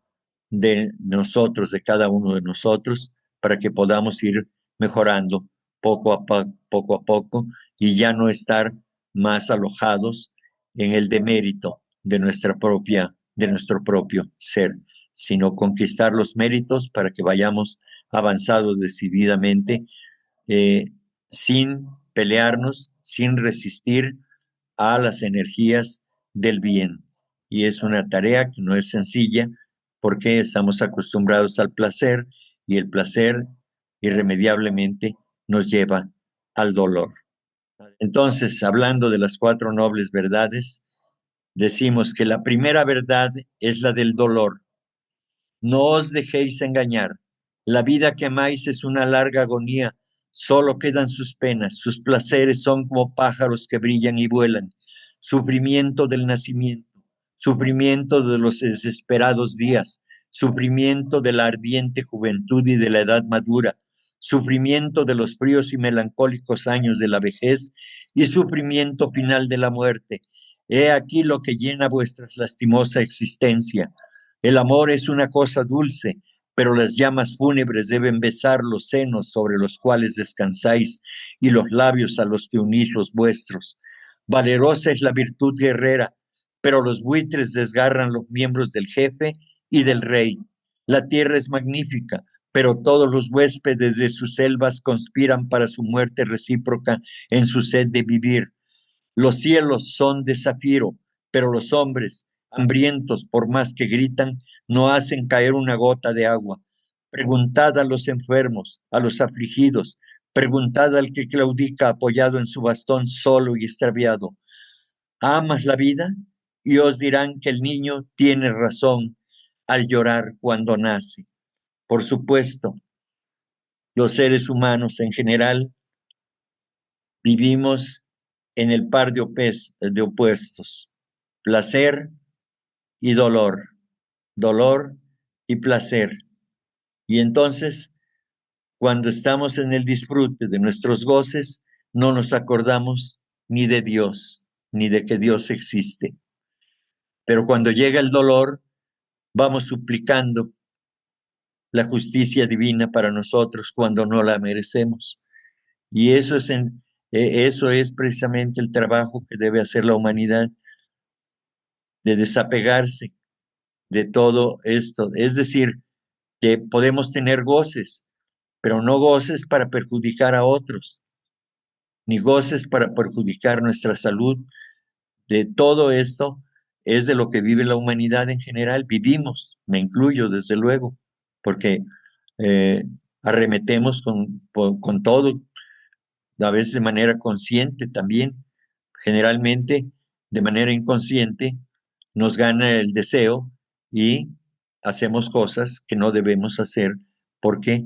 de nosotros, de cada uno de nosotros, para que podamos ir mejorando poco a poco, y ya no estar más alojados en el demérito de nuestro propio ser, sino conquistar los méritos para que vayamos avanzando decididamente, eh, sin pelearnos, sin resistir a las energías del bien. Y es una tarea que no es sencilla porque estamos acostumbrados al placer y el placer irremediablemente nos lleva al dolor. Entonces, hablando de las cuatro nobles verdades, decimos que la primera verdad es la del dolor. No os dejéis engañar. La vida que amáis es una larga agonía. Solo quedan sus penas. Sus placeres son como pájaros que brillan y vuelan. Sufrimiento del nacimiento, sufrimiento de los desesperados días, sufrimiento de la ardiente juventud y de la edad madura, sufrimiento de los fríos y melancólicos años de la vejez y sufrimiento final de la muerte. He aquí lo que llena vuestra lastimosa existencia. El amor es una cosa dulce, pero las llamas fúnebres deben besar los senos sobre los cuales descansáis y los labios a los que unís los vuestros. Valerosa es la virtud guerrera, pero los buitres desgarran los miembros del jefe y del rey. La tierra es magnífica, pero todos los huéspedes de sus selvas conspiran para su muerte recíproca en su sed de vivir. Los cielos son de zafiro, pero los hombres, hambrientos por más que gritan, no hacen caer una gota de agua. Preguntad a los enfermos, a los afligidos, preguntad al que claudica apoyado en su bastón solo y extraviado. ¿Amas la vida? Y os dirán que el niño tiene razón al llorar cuando nace. Por supuesto, los seres humanos en general vivimos en el par de opuestos, placer y dolor, dolor y placer. Y entonces, cuando estamos en el disfrute de nuestros goces, no nos acordamos ni de Dios, ni de que Dios existe. Pero cuando llega el dolor, vamos suplicando la justicia divina para nosotros cuando no la merecemos. Y eso es precisamente el trabajo que debe hacer la humanidad, de desapegarse de todo esto. Es decir, que podemos tener goces, pero no goces para perjudicar a otros, ni goces para perjudicar nuestra salud. De todo esto es de lo que vive la humanidad en general. Vivimos, me incluyo desde luego, porque eh, arremetemos con todo, a veces de manera consciente también, generalmente de manera inconsciente, nos gana el deseo y hacemos cosas que no debemos hacer porque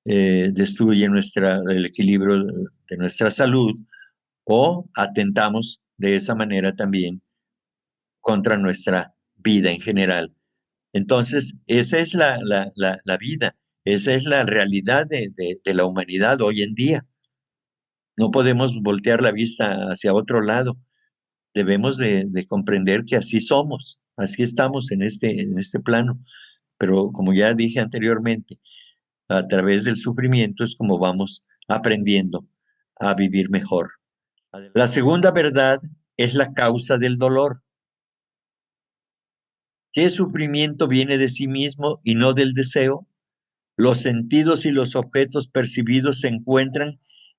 destruye el equilibrio de nuestra salud o atentamos de esa manera también contra nuestra vida en general. Entonces, esa es la vida, esa es la realidad de la humanidad hoy en día. No podemos voltear la vista hacia otro lado. Debemos de comprender que así somos, así estamos en este plano. Pero como ya dije anteriormente, a través del sufrimiento es como vamos aprendiendo a vivir mejor. La segunda verdad es la causa del dolor. ¿Qué sufrimiento viene de sí mismo y no del deseo? Los sentidos y los objetos percibidos se encuentran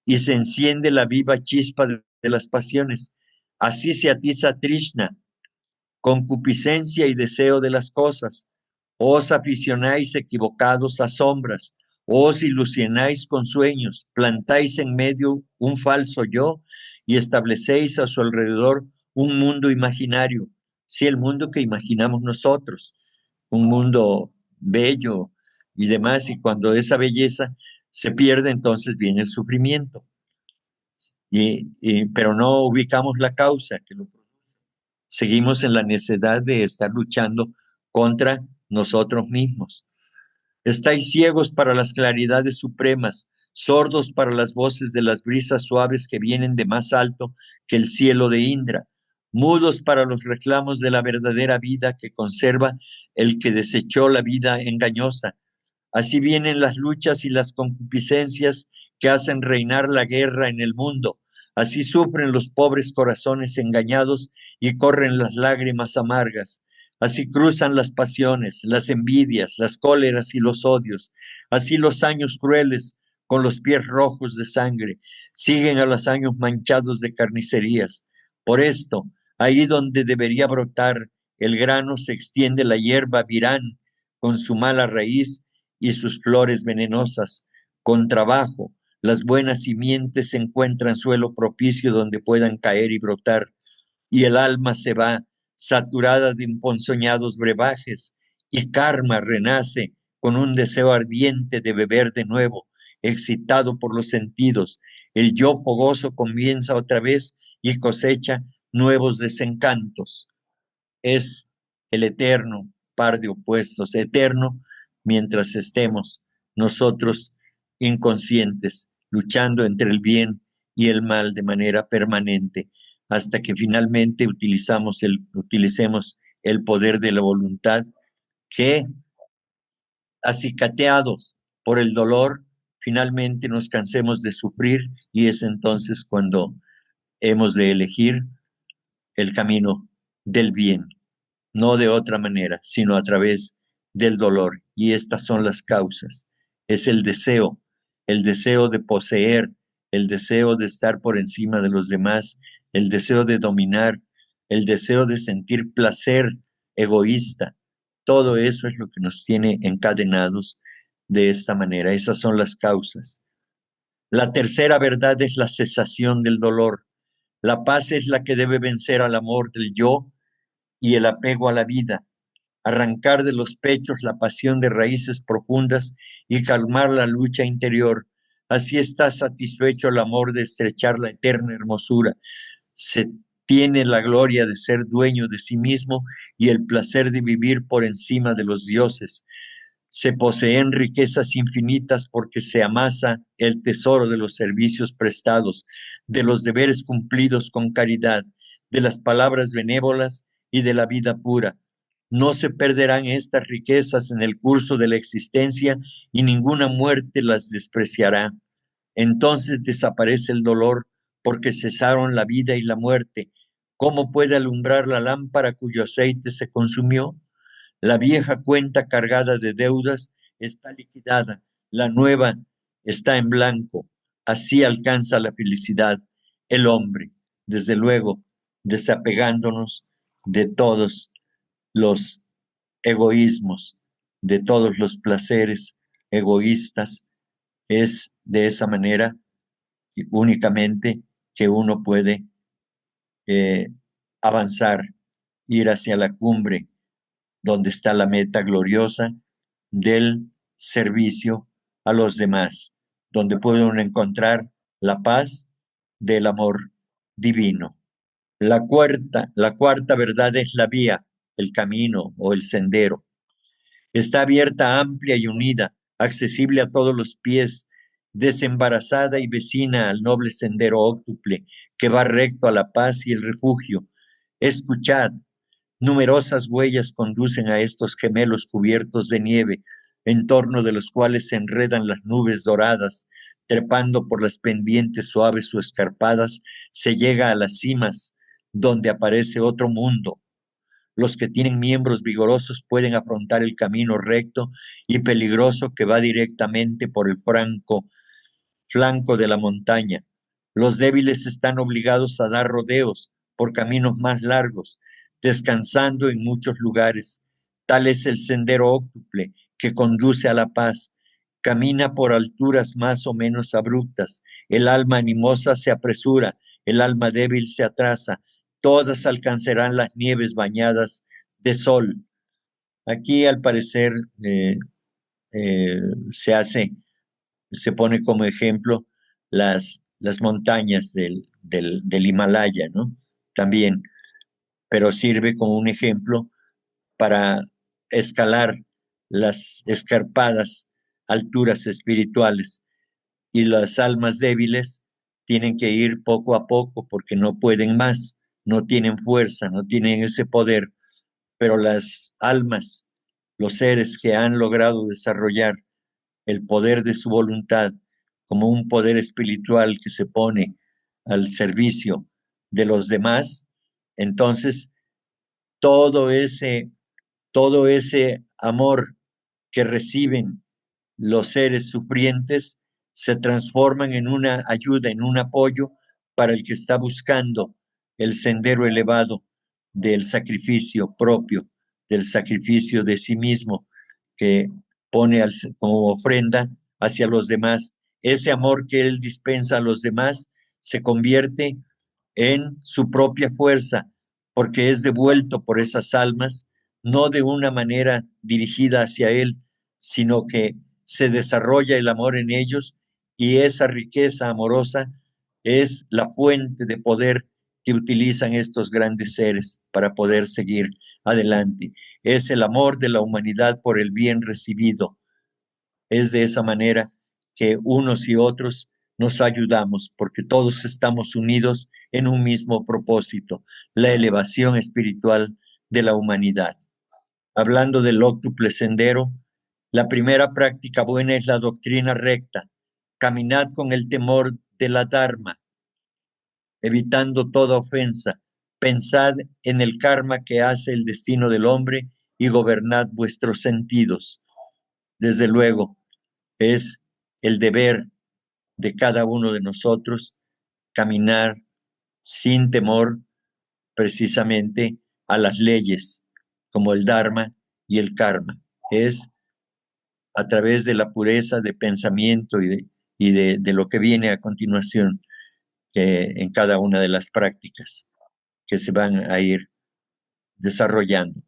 y se enciende la viva chispa de las pasiones. Así se atiza Trishna, concupiscencia y deseo de las cosas. Os aficionáis equivocados a sombras, os ilusionáis con sueños, plantáis en medio un falso yo y establecéis a su alrededor un mundo imaginario, sí, el mundo que imaginamos nosotros, un mundo bello y demás, y cuando esa belleza se pierde, entonces viene el sufrimiento. Pero no ubicamos la causa que lo produce. Seguimos en la necesidad de estar luchando contra nosotros mismos. Estáis ciegos para las claridades supremas, sordos para las voces de las brisas suaves que vienen de más alto que el cielo de Indra, mudos para los reclamos de la verdadera vida que conserva el que desechó la vida engañosa. Así vienen las luchas y las concupiscencias que hacen reinar la guerra en el mundo. Así sufren los pobres corazones engañados y corren las lágrimas amargas. Así cruzan las pasiones, las envidias, las cóleras y los odios. Así los años crueles con los pies rojos de sangre siguen a los años manchados de carnicerías. Por esto, ahí donde debería brotar el grano se extiende la hierba virán con su mala raíz y sus flores venenosas. Con trabajo, las buenas simientes encuentran suelo propicio donde puedan caer y brotar, y el alma se va saturada de imponzoñados brebajes, y karma renace con un deseo ardiente de beber de nuevo, excitado por los sentidos. El yo fogoso comienza otra vez y cosecha nuevos desencantos. Es el eterno par de opuestos, eterno mientras estemos nosotros inconscientes, luchando entre el bien y el mal de manera permanente, hasta que finalmente utilicemos el poder de la voluntad que, acicateados por el dolor, finalmente nos cansemos de sufrir, y es entonces cuando hemos de elegir el camino del bien, no de otra manera, sino a través del dolor. Y estas son las causas. Es el deseo de poseer, el deseo de estar por encima de los demás, el deseo de dominar, el deseo de sentir placer egoísta. Todo eso es lo que nos tiene encadenados de esta manera. Esas son las causas. La tercera verdad es la cesación del dolor. La paz es la que debe vencer al amor del yo y el apego a la vida, arrancar de los pechos la pasión de raíces profundas y calmar la lucha interior. Así está satisfecho el amor de estrechar la eterna hermosura. Se tiene la gloria de ser dueño de sí mismo y el placer de vivir por encima de los dioses. Se poseen riquezas infinitas porque se amasa el tesoro de los servicios prestados, de los deberes cumplidos con caridad, de las palabras benévolas y de la vida pura. No se perderán estas riquezas en el curso de la existencia y ninguna muerte las despreciará. Entonces desaparece el dolor porque cesaron la vida y la muerte. ¿Cómo puede alumbrar la lámpara cuyo aceite se consumió? La vieja cuenta cargada de deudas está liquidada, la nueva está en blanco. Así alcanza la felicidad el hombre, desde luego, desapegándonos de todos los egoísmos, de todos los placeres egoístas. Es de esa manera únicamente que uno puede eh, avanzar, ir hacia la cumbre donde está la meta gloriosa del servicio a los demás, donde puede uno encontrar la paz del amor divino. La cuarta verdad es la vía, el camino o el sendero. Está abierta, amplia y unida, accesible a todos los pies, desembarazada y vecina al noble sendero óctuple que va recto a la paz y el refugio. Escuchad, numerosas huellas conducen a estos gemelos cubiertos de nieve, en torno de los cuales se enredan las nubes doradas, trepando por las pendientes suaves o escarpadas, se llega a las cimas, donde aparece otro mundo. Los que tienen miembros vigorosos pueden afrontar el camino recto y peligroso que va directamente por el flanco de la montaña. Los débiles están obligados a dar rodeos por caminos más largos, descansando en muchos lugares. Tal es el sendero óctuple que conduce a la paz. Camina por alturas más o menos abruptas. El alma animosa se apresura, el alma débil se atrasa. Todas alcanzarán las nieves bañadas de sol. Aquí, al parecer, eh, se hace se pone como ejemplo las montañas del Himalaya, ¿no? También, pero sirve como un ejemplo para escalar las escarpadas alturas espirituales, y las almas débiles tienen que ir poco a poco porque no pueden más, no tienen fuerza, no tienen ese poder, pero las almas, los seres que han logrado desarrollar el poder de su voluntad, como un poder espiritual que se pone al servicio de los demás, entonces todo ese, todo ese amor que reciben los seres sufrientes se transforman en una ayuda, en un apoyo para el que está buscando el sendero elevado del sacrificio propio, del sacrificio de sí mismo, que pone como ofrenda hacia los demás. Ese amor que él dispensa a los demás se convierte en su propia fuerza, porque es devuelto por esas almas, no de una manera dirigida hacia él, sino que se desarrolla el amor en ellos y esa riqueza amorosa es la fuente de poder que utilizan estos grandes seres para poder seguir adelante. Es el amor de la humanidad por el bien recibido. Es de esa manera que unos y otros nos ayudamos, porque todos estamos unidos en un mismo propósito, la elevación espiritual de la humanidad. Hablando del óctuple sendero, la primera práctica buena es la doctrina recta. Caminad con el temor de la Dharma, evitando toda ofensa. Pensad en el karma que hace el destino del hombre y gobernad vuestros sentidos. Desde luego, es el deber de cada uno de nosotros caminar sin temor precisamente a las leyes como el Dharma y el karma. Es a través de la pureza de pensamiento y de lo que viene a continuación en cada una de las prácticas que se van a ir desarrollando.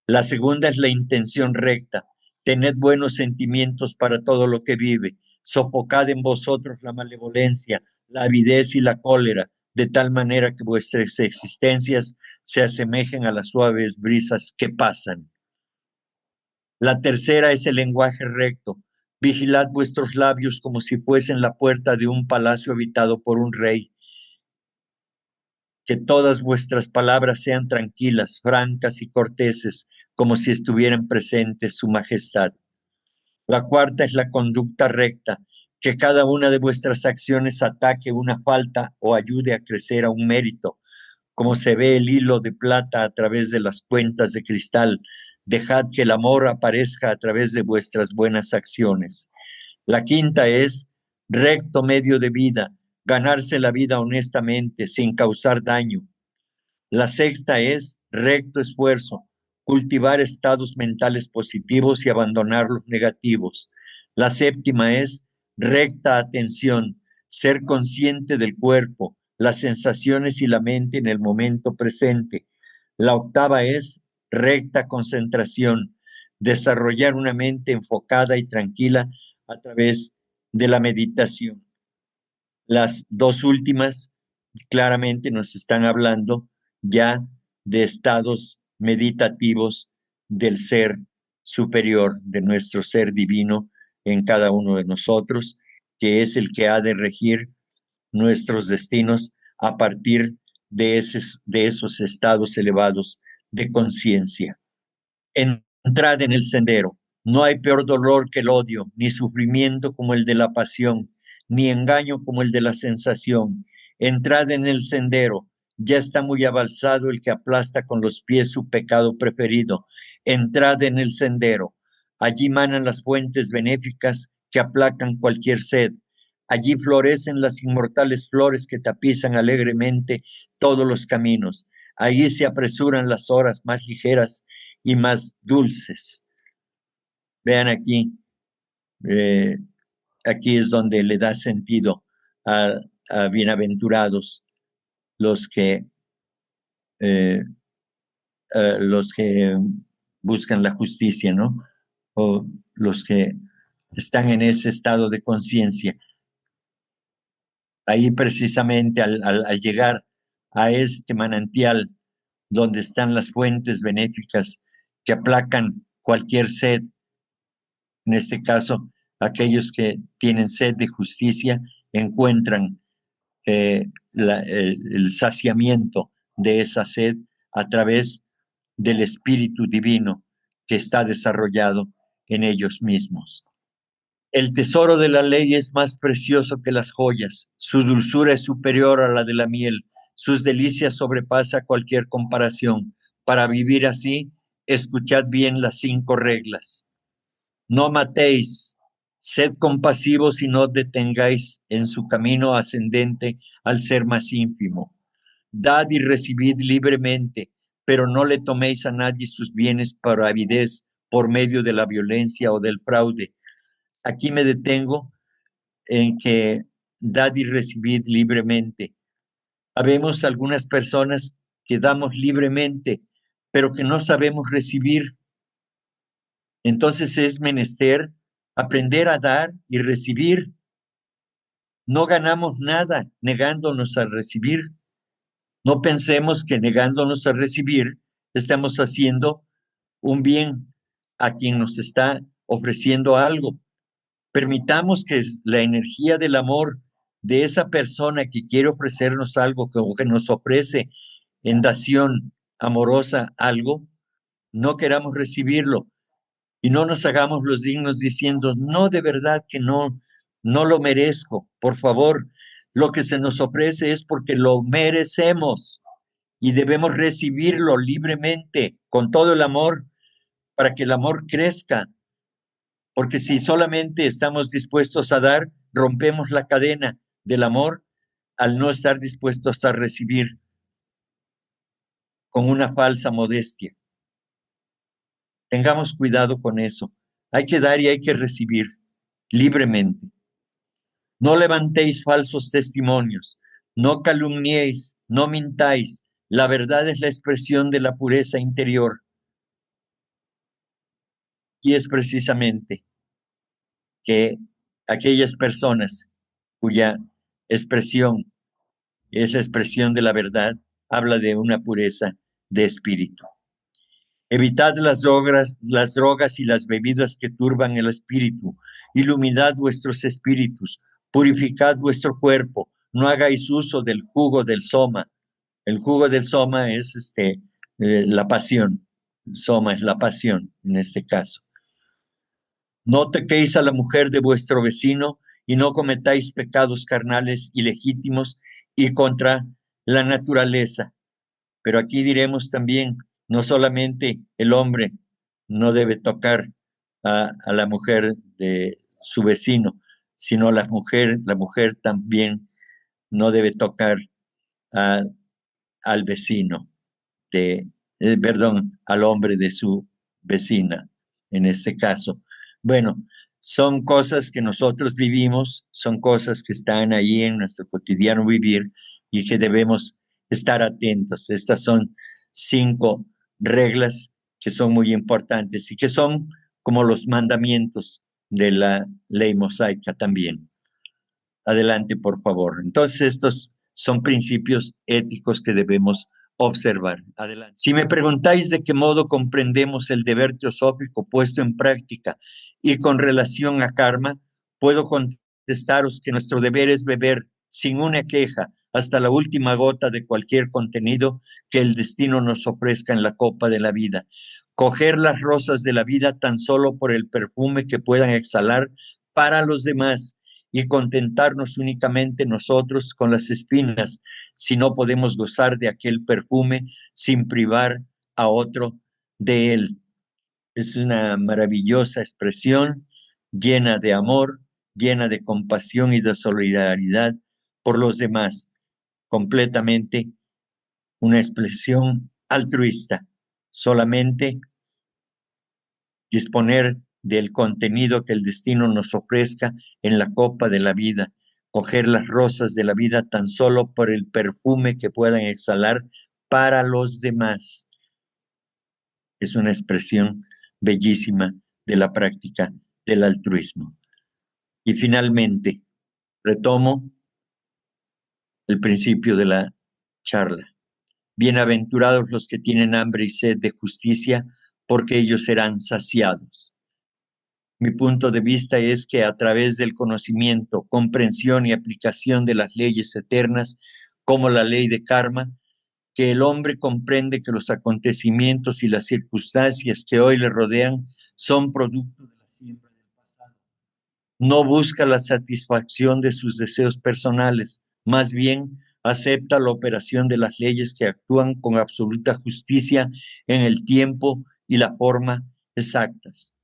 La segunda es la intención recta. Tened buenos sentimientos para todo lo que vive. Sofocad en vosotros la malevolencia, la avidez y la cólera, de tal manera que vuestras existencias se asemejen a las suaves brisas que pasan. La tercera es el lenguaje recto. Vigilad vuestros labios como si fuesen la puerta de un palacio habitado por un rey. Que todas vuestras palabras sean tranquilas, francas y corteses, como si estuvieran presentes su majestad. La cuarta es la conducta recta. Que cada una de vuestras acciones ataque una falta o ayude a crecer a un mérito, como se ve el hilo de plata a través de las cuentas de cristal. Dejad que el amor aparezca a través de vuestras buenas acciones. La quinta es recto medio de vida, ganarse la vida honestamente, sin causar daño. La sexta es recto esfuerzo, cultivar estados mentales positivos y abandonar los negativos. La séptima es recta atención, ser consciente del cuerpo, las sensaciones y la mente en el momento presente. La octava es recta concentración, desarrollar una mente enfocada y tranquila a través de la meditación. Las dos últimas claramente nos están hablando ya de estados meditativos del ser superior, de nuestro ser divino en cada uno de nosotros, que es el que ha de regir nuestros destinos a partir de esos estados elevados de conciencia. Entrad en el sendero. No hay peor dolor que el odio, ni sufrimiento como el de la pasión, ni engaño como el de la sensación. Entrad en el sendero. Ya está muy avanzado el que aplasta con los pies su pecado preferido. Entrad en el sendero. Allí manan las fuentes benéficas que aplacan cualquier sed. Allí florecen las inmortales flores que tapizan alegremente todos los caminos. Allí se apresuran las horas más ligeras y más dulces. Vean aquí, aquí es donde le da sentido a bienaventurados los que buscan la justicia, ¿no? O los que están en ese estado de conciencia. Ahí precisamente al llegar a este manantial donde están las fuentes benéficas que aplacan cualquier sed, en este caso, aquellos que tienen sed de justicia encuentran el saciamiento de esa sed a través del Espíritu Divino que está desarrollado en ellos mismos. El tesoro de la ley es más precioso que las joyas, su dulzura es superior a la de la miel, sus delicias sobrepasa cualquier comparación. Para vivir así, escuchad bien las 5 reglas. No matéis, sed compasivos y no detengáis en su camino ascendente al ser más ínfimo. Dad y recibid libremente, pero no le toméis a nadie sus bienes por avidez, por medio de la violencia o del fraude. Aquí me detengo en que dad y recibid libremente. Habemos algunas personas que damos libremente, pero que no sabemos recibir. Entonces es menester aprender a dar y recibir. No ganamos nada negándonos a recibir. No pensemos que negándonos a recibir estamos haciendo un bien a quien nos está ofreciendo algo. Permitamos que la energía del amor de esa persona que quiere ofrecernos algo, que nos ofrece en dación amorosa algo, no queramos recibirlo y no nos hagamos los dignos diciendo, no, de verdad que no, no lo merezco. Por favor, lo que se nos ofrece es porque lo merecemos y debemos recibirlo libremente, con todo el amor, para que el amor crezca. Porque si solamente estamos dispuestos a dar, rompemos la cadena del amor al no estar dispuestos a recibir con una falsa modestia. Tengamos cuidado con eso. Hay que dar y hay que recibir libremente. No levantéis falsos testimonios, no calumniéis, no mintáis. La verdad es la expresión de la pureza interior. Y es precisamente que aquellas personas cuya expresión es la expresión de la verdad, habla de una pureza de espíritu. Evitad las drogas y las bebidas que turban el espíritu. Iluminad vuestros espíritus. Purificad vuestro cuerpo. No hagáis uso del jugo del soma. El jugo del soma es la pasión. El soma es la pasión en este caso. No toquéis a la mujer de vuestro vecino y no cometáis pecados carnales ilegítimos y contra la naturaleza. Pero aquí diremos también, no solamente el hombre no debe tocar a la mujer de su vecino, sino la mujer también no debe tocar a, al vecino, perdón, al hombre de su vecina, en este caso. Bueno, son cosas que nosotros vivimos, son cosas que están ahí en nuestro cotidiano vivir y que debemos estar atentos. Estas son 5 reglas que son muy importantes y que son como los mandamientos de la ley mosaica también. Adelante, por favor. Entonces, estos son principios éticos que debemos observar. Adelante. Si me preguntáis de qué modo comprendemos el deber teosófico puesto en práctica y con relación a karma, puedo contestaros que nuestro deber es beber sin una queja hasta la última gota de cualquier contenido que el destino nos ofrezca en la copa de la vida. Coger las rosas de la vida tan solo por el perfume que puedan exhalar para los demás y contentarnos únicamente nosotros con las espinas, si no podemos gozar de aquel perfume sin privar a otro de él. Es una maravillosa expresión llena de amor, llena de compasión y de solidaridad por los demás, completamente una expresión altruista, solamente disponer del contenido que el destino nos ofrezca en la copa de la vida, coger las rosas de la vida tan solo por el perfume que puedan exhalar para los demás. Es una expresión bellísima de la práctica del altruismo. Y finalmente, retomo el principio de la charla. Bienaventurados los que tienen hambre y sed de justicia, porque ellos serán saciados. Mi punto de vista es que a través del conocimiento, comprensión y aplicación de las leyes eternas, como la ley de karma, que el hombre comprende que los acontecimientos y las circunstancias que hoy le rodean son producto de la siembra del pasado No busca la satisfacción de sus deseos personales, más bien acepta la operación de las leyes que actúan con absoluta justicia en el tiempo y la forma exactas.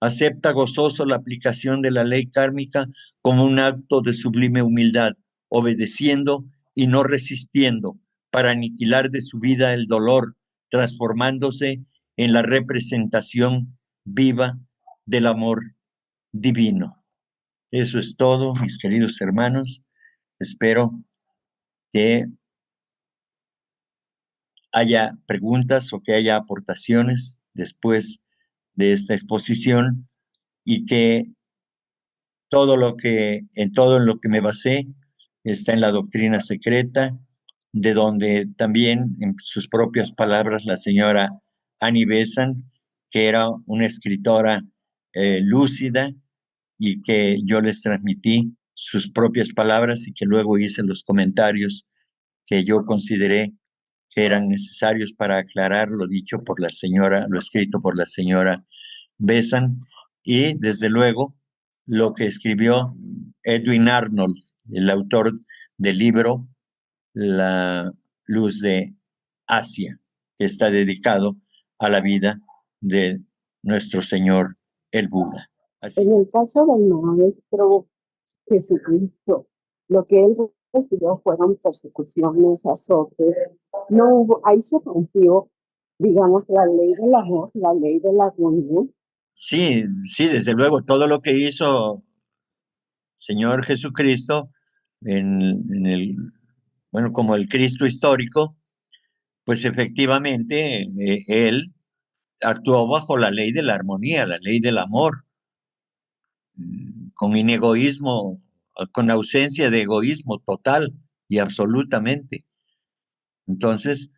Acepta gozoso la aplicación de la ley kármica como un acto de sublime humildad, obedeciendo y no resistiendo para aniquilar de su vida el dolor, transformándose en la representación viva del amor divino. Eso es todo, mis queridos hermanos. Espero que haya preguntas o que haya aportaciones después de esta exposición y que todo en lo que me basé está en la doctrina secreta, de donde también, en sus propias palabras, la señora Annie Besant, que era una escritora lúcida y que yo les transmití sus propias palabras y que luego hice los comentarios que yo consideré que eran necesarios para aclarar lo dicho por la señora, lo escrito por la señora Besant, y desde luego lo que escribió Edwin Arnold, el autor del libro La luz de Asia, que está dedicado a la vida de nuestro Señor el Buda. Así. En el caso del Maestro Jesucristo, lo que él recibió fueron persecuciones, azotes. No hubo, ahí se rompió, digamos, la ley del amor, la ley de la unión. Sí, sí, desde luego, todo lo que hizo Señor Jesucristo en el, bueno, como el Cristo histórico, pues efectivamente él actuó bajo la ley de la armonía, la ley del amor, con inegoísmo, con ausencia de egoísmo total y absolutamente. Entonces,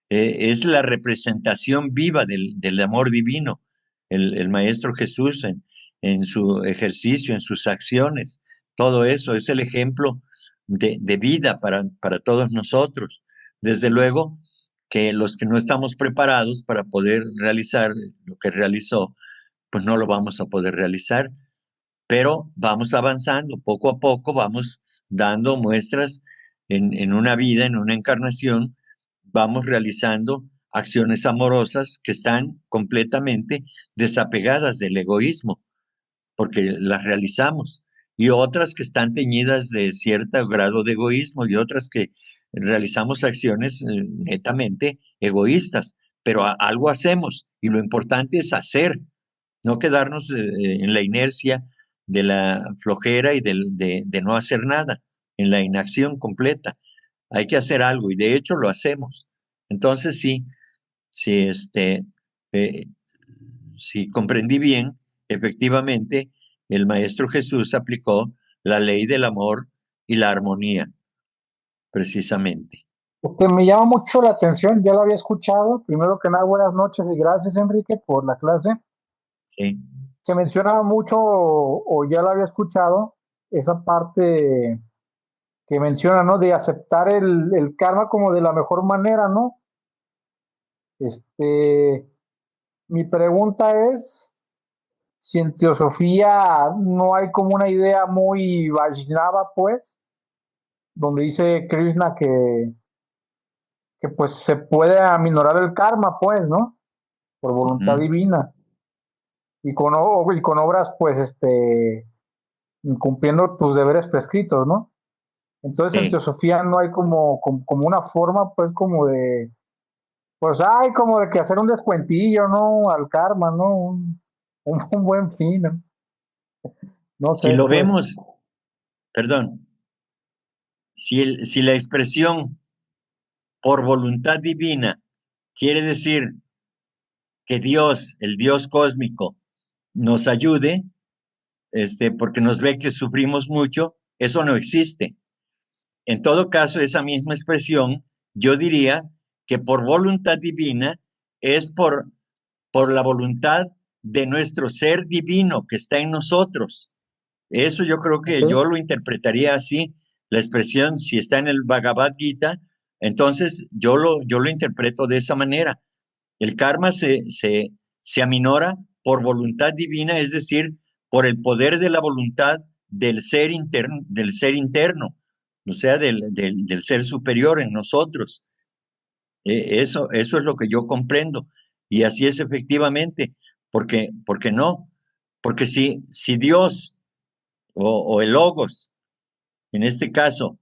es la representación viva del amor divino, el Maestro Jesús en su ejercicio, en sus acciones. Todo eso es el ejemplo de vida para todos nosotros. Desde luego que los que no estamos preparados para poder realizar lo que realizó, pues no lo vamos a poder realizar, pero vamos avanzando, poco a poco vamos dando muestras en una vida, en una encarnación, vamos realizando acciones amorosas que están completamente desapegadas del egoísmo, porque las realizamos, y otras que están teñidas de cierto grado de egoísmo, y otras que realizamos acciones netamente egoístas, pero algo hacemos, y lo importante es hacer, no quedarnos en la inercia de la flojera y de no hacer nada, en la inacción completa. Hay que hacer algo, y de hecho lo hacemos. Entonces sí, sí, eh, si comprendí bien, efectivamente, el Maestro Jesús aplicó la ley del amor y la armonía, precisamente. Me llama mucho la atención, ya lo había escuchado. Primero que nada, buenas noches y gracias, Enrique, por la clase. Sí. Se mencionaba mucho, o ya lo había escuchado, esa parte que menciona, ¿no? De aceptar el karma como de la mejor manera, ¿no? Mi pregunta es si en teosofía no hay como una idea muy Vaishnava, pues, donde dice Krishna que pues se puede aminorar el karma, pues, ¿no? Por voluntad divina. Y con obras, pues, cumpliendo tus deberes prescritos, ¿no? Entonces en teosofía no hay como una forma, pues, como de, pues hay como de que hacer un descuentillo, ¿no? Al karma, ¿no? Un buen fin, ¿no? No sé, Si lo pues. vemos, perdón, si la expresión por voluntad divina quiere decir que Dios, el Dios cósmico, nos ayude, porque nos ve que sufrimos mucho, eso no existe. En todo caso, esa misma expresión, yo diría que por voluntad divina es por la voluntad de nuestro ser divino que está en nosotros. Eso yo creo que yo lo interpretaría así, la expresión, si está en el Bhagavad Gita, entonces yo lo interpreto de esa manera. El karma se aminora por voluntad divina, es decir, por el poder de la voluntad del ser interno, o sea, del ser superior en nosotros. Eso es lo que yo comprendo. Y así es efectivamente, porque no, porque si Dios o el Logos, en este caso,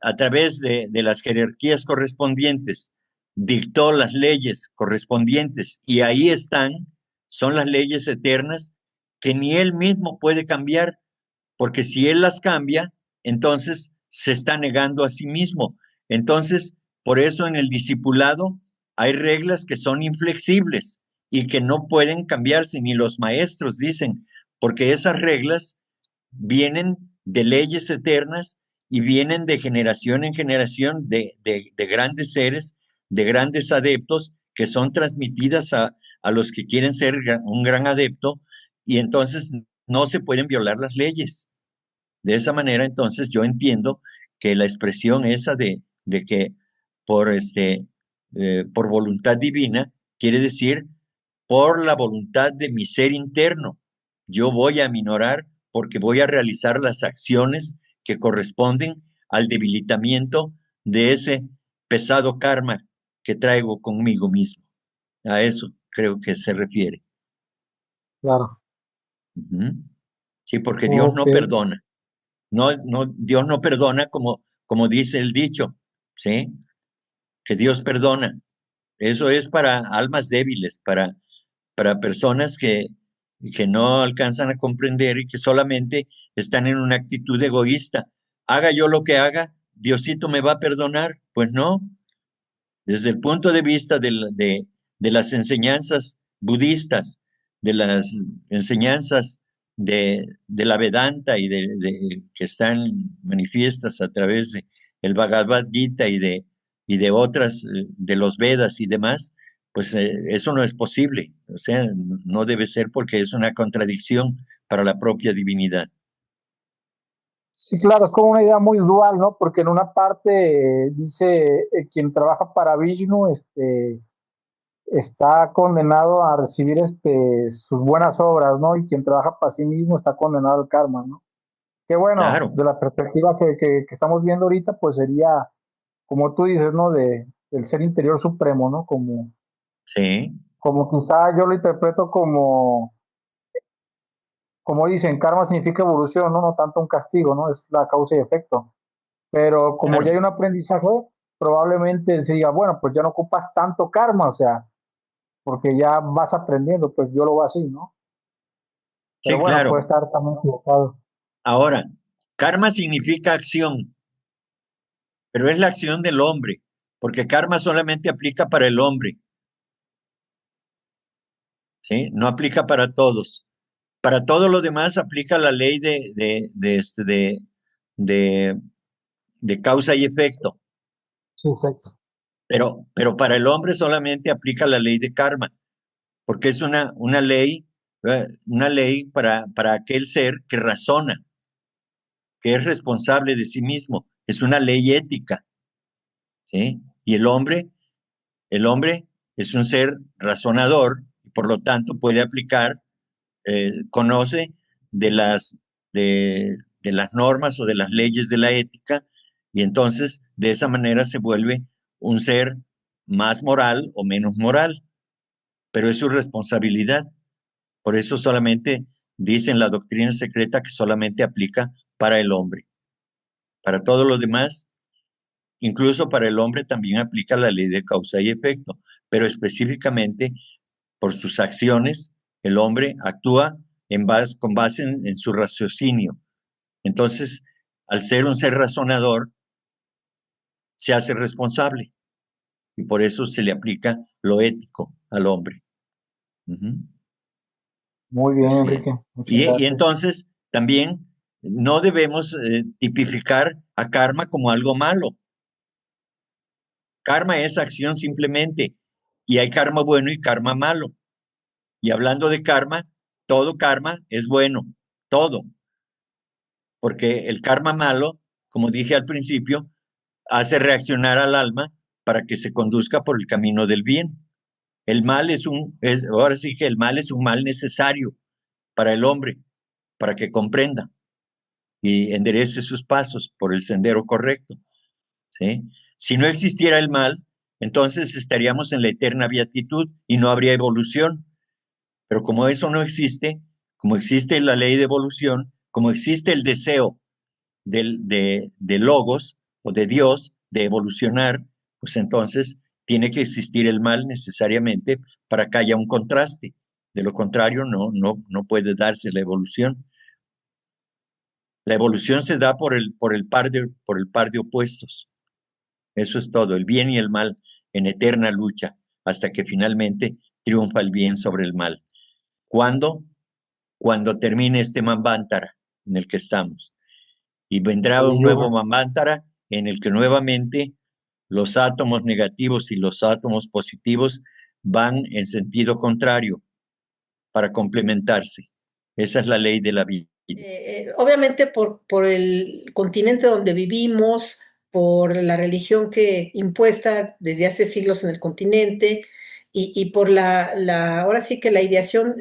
a través de las jerarquías correspondientes, dictó las leyes correspondientes y ahí están, son las leyes eternas que ni él mismo puede cambiar, porque si él las cambia, entonces se está negando a sí mismo. Entonces, por eso en el discipulado hay reglas que son inflexibles y que no pueden cambiarse, ni los maestros dicen, porque esas reglas vienen de leyes eternas y vienen de generación en generación de grandes seres, de grandes adeptos que son transmitidas a los que quieren ser un gran adepto y entonces no se pueden violar las leyes. De esa manera, entonces, yo entiendo que la expresión esa de que por, por voluntad divina quiere decir por la voluntad de mi ser interno. Yo voy a minorar porque voy a realizar las acciones que corresponden al debilitamiento de ese pesado karma que traigo conmigo mismo. A eso creo que se refiere. Claro. Sí, porque Dios no Ok. perdona. No, Dios no perdona como dice el dicho, ¿sí? Que Dios perdona. Eso es para almas débiles, para personas que no alcanzan a comprender y que solamente están en una actitud egoísta. Haga yo lo que haga, Diosito me va a perdonar. Pues no. Desde el punto de vista de las enseñanzas budistas, de las enseñanzas de la Vedanta y que están manifiestas a través de el Bhagavad Gita y de otras, de los Vedas y demás, pues eso no es posible. O sea, no debe ser porque es una contradicción para la propia divinidad. Sí, claro, es como una idea muy dual, ¿no? Porque en una parte dice quien trabaja para Vishnu, está condenado a recibir sus buenas obras, ¿no? Y quien trabaja para sí mismo está condenado al karma, ¿no? Que bueno, Claro, de la perspectiva que estamos viendo ahorita, pues sería, como tú dices, ¿no? Del ser interior supremo, ¿no? sí, Como quizá yo lo interpreto como dicen, karma significa evolución, ¿no? No tanto un castigo, ¿no? Es la causa y efecto. Pero como ya claro. hay un aprendizaje, probablemente se diga, bueno, pues ya no ocupas tanto karma, o sea, porque ya vas aprendiendo, pues yo lo veo así, ¿no? Pero Sí, bueno, claro. puede estar también equivocado. Ahora, karma significa acción, pero es la acción del hombre, porque karma solamente aplica para el hombre, ¿sí? No aplica para todos. Para todo lo demás aplica la ley de, de causa y efecto, Sí, perfecto. pero para el hombre solamente aplica la ley de karma, porque es una ley para aquel ser que razona, que es responsable de sí mismo, es una ley ética, ¿sí? Y el hombre es un ser razonador y por lo tanto puede aplicar, conoce de de las normas o de las leyes de la ética y entonces de esa manera se vuelve un ser más moral o menos moral, pero es su responsabilidad. Por eso solamente dicen la doctrina secreta que solamente aplica para el hombre. Para todos los demás, incluso para el hombre también aplica la ley de causa y efecto, pero específicamente por sus acciones, el hombre actúa con base en su raciocinio. Entonces, al ser un ser razonador, se hace responsable y por eso se le aplica lo ético al hombre. Muy bien, Así es. Enrique. Muchas Y gracias. entonces también no debemos tipificar a karma como algo malo. Karma es acción simplemente y hay karma bueno y karma malo. Y hablando de karma, todo karma es bueno, todo, porque el karma malo, como dije al principio, hace reaccionar al alma para que se conduzca por el camino del bien. El mal ahora sí que el mal es un mal necesario, para el hombre, para que comprenda y enderece sus pasos por el sendero correcto, ¿sí? Si no existiera el mal, entonces estaríamos en la eterna beatitud y no habría evolución. Pero como eso no existe, como existe la ley de evolución, como existe el deseo de Logos o de Dios de evolucionar, pues entonces tiene que existir el mal necesariamente para que haya un contraste. De lo contrario, no puede darse la evolución. La evolución se da por el par de opuestos. Eso es todo, el bien y el mal en eterna lucha, hasta que finalmente triunfa el bien sobre el mal. ¿Cuándo? Cuando termine este Manvantara en el que estamos. Y vendrá un nuevo Manvantara en el que nuevamente los átomos negativos y los átomos positivos van en sentido contrario para complementarse. Esa es la ley de la vida. Obviamente por el continente donde vivimos, por la religión que impuesta desde hace siglos en el continente y por ahora sí que la ideación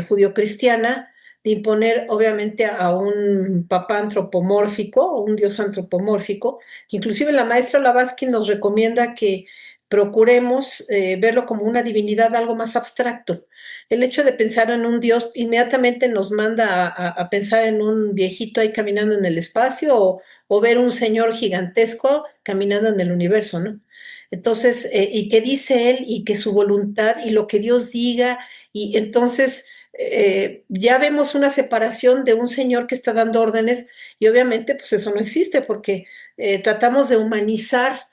judio-cristiana de imponer obviamente a un papá antropomórfico, un dios antropomórfico, que inclusive la maestra Blavatsky nos recomienda que procuremos verlo como una divinidad, algo más abstracto. El hecho de pensar en un Dios inmediatamente nos manda a pensar en un viejito ahí caminando en el espacio o ver un señor gigantesco caminando en el universo, ¿no? Entonces, y que dice él y que su voluntad y lo que Dios diga, y entonces ya vemos una separación de un señor que está dando órdenes y obviamente pues eso no existe porque tratamos de humanizar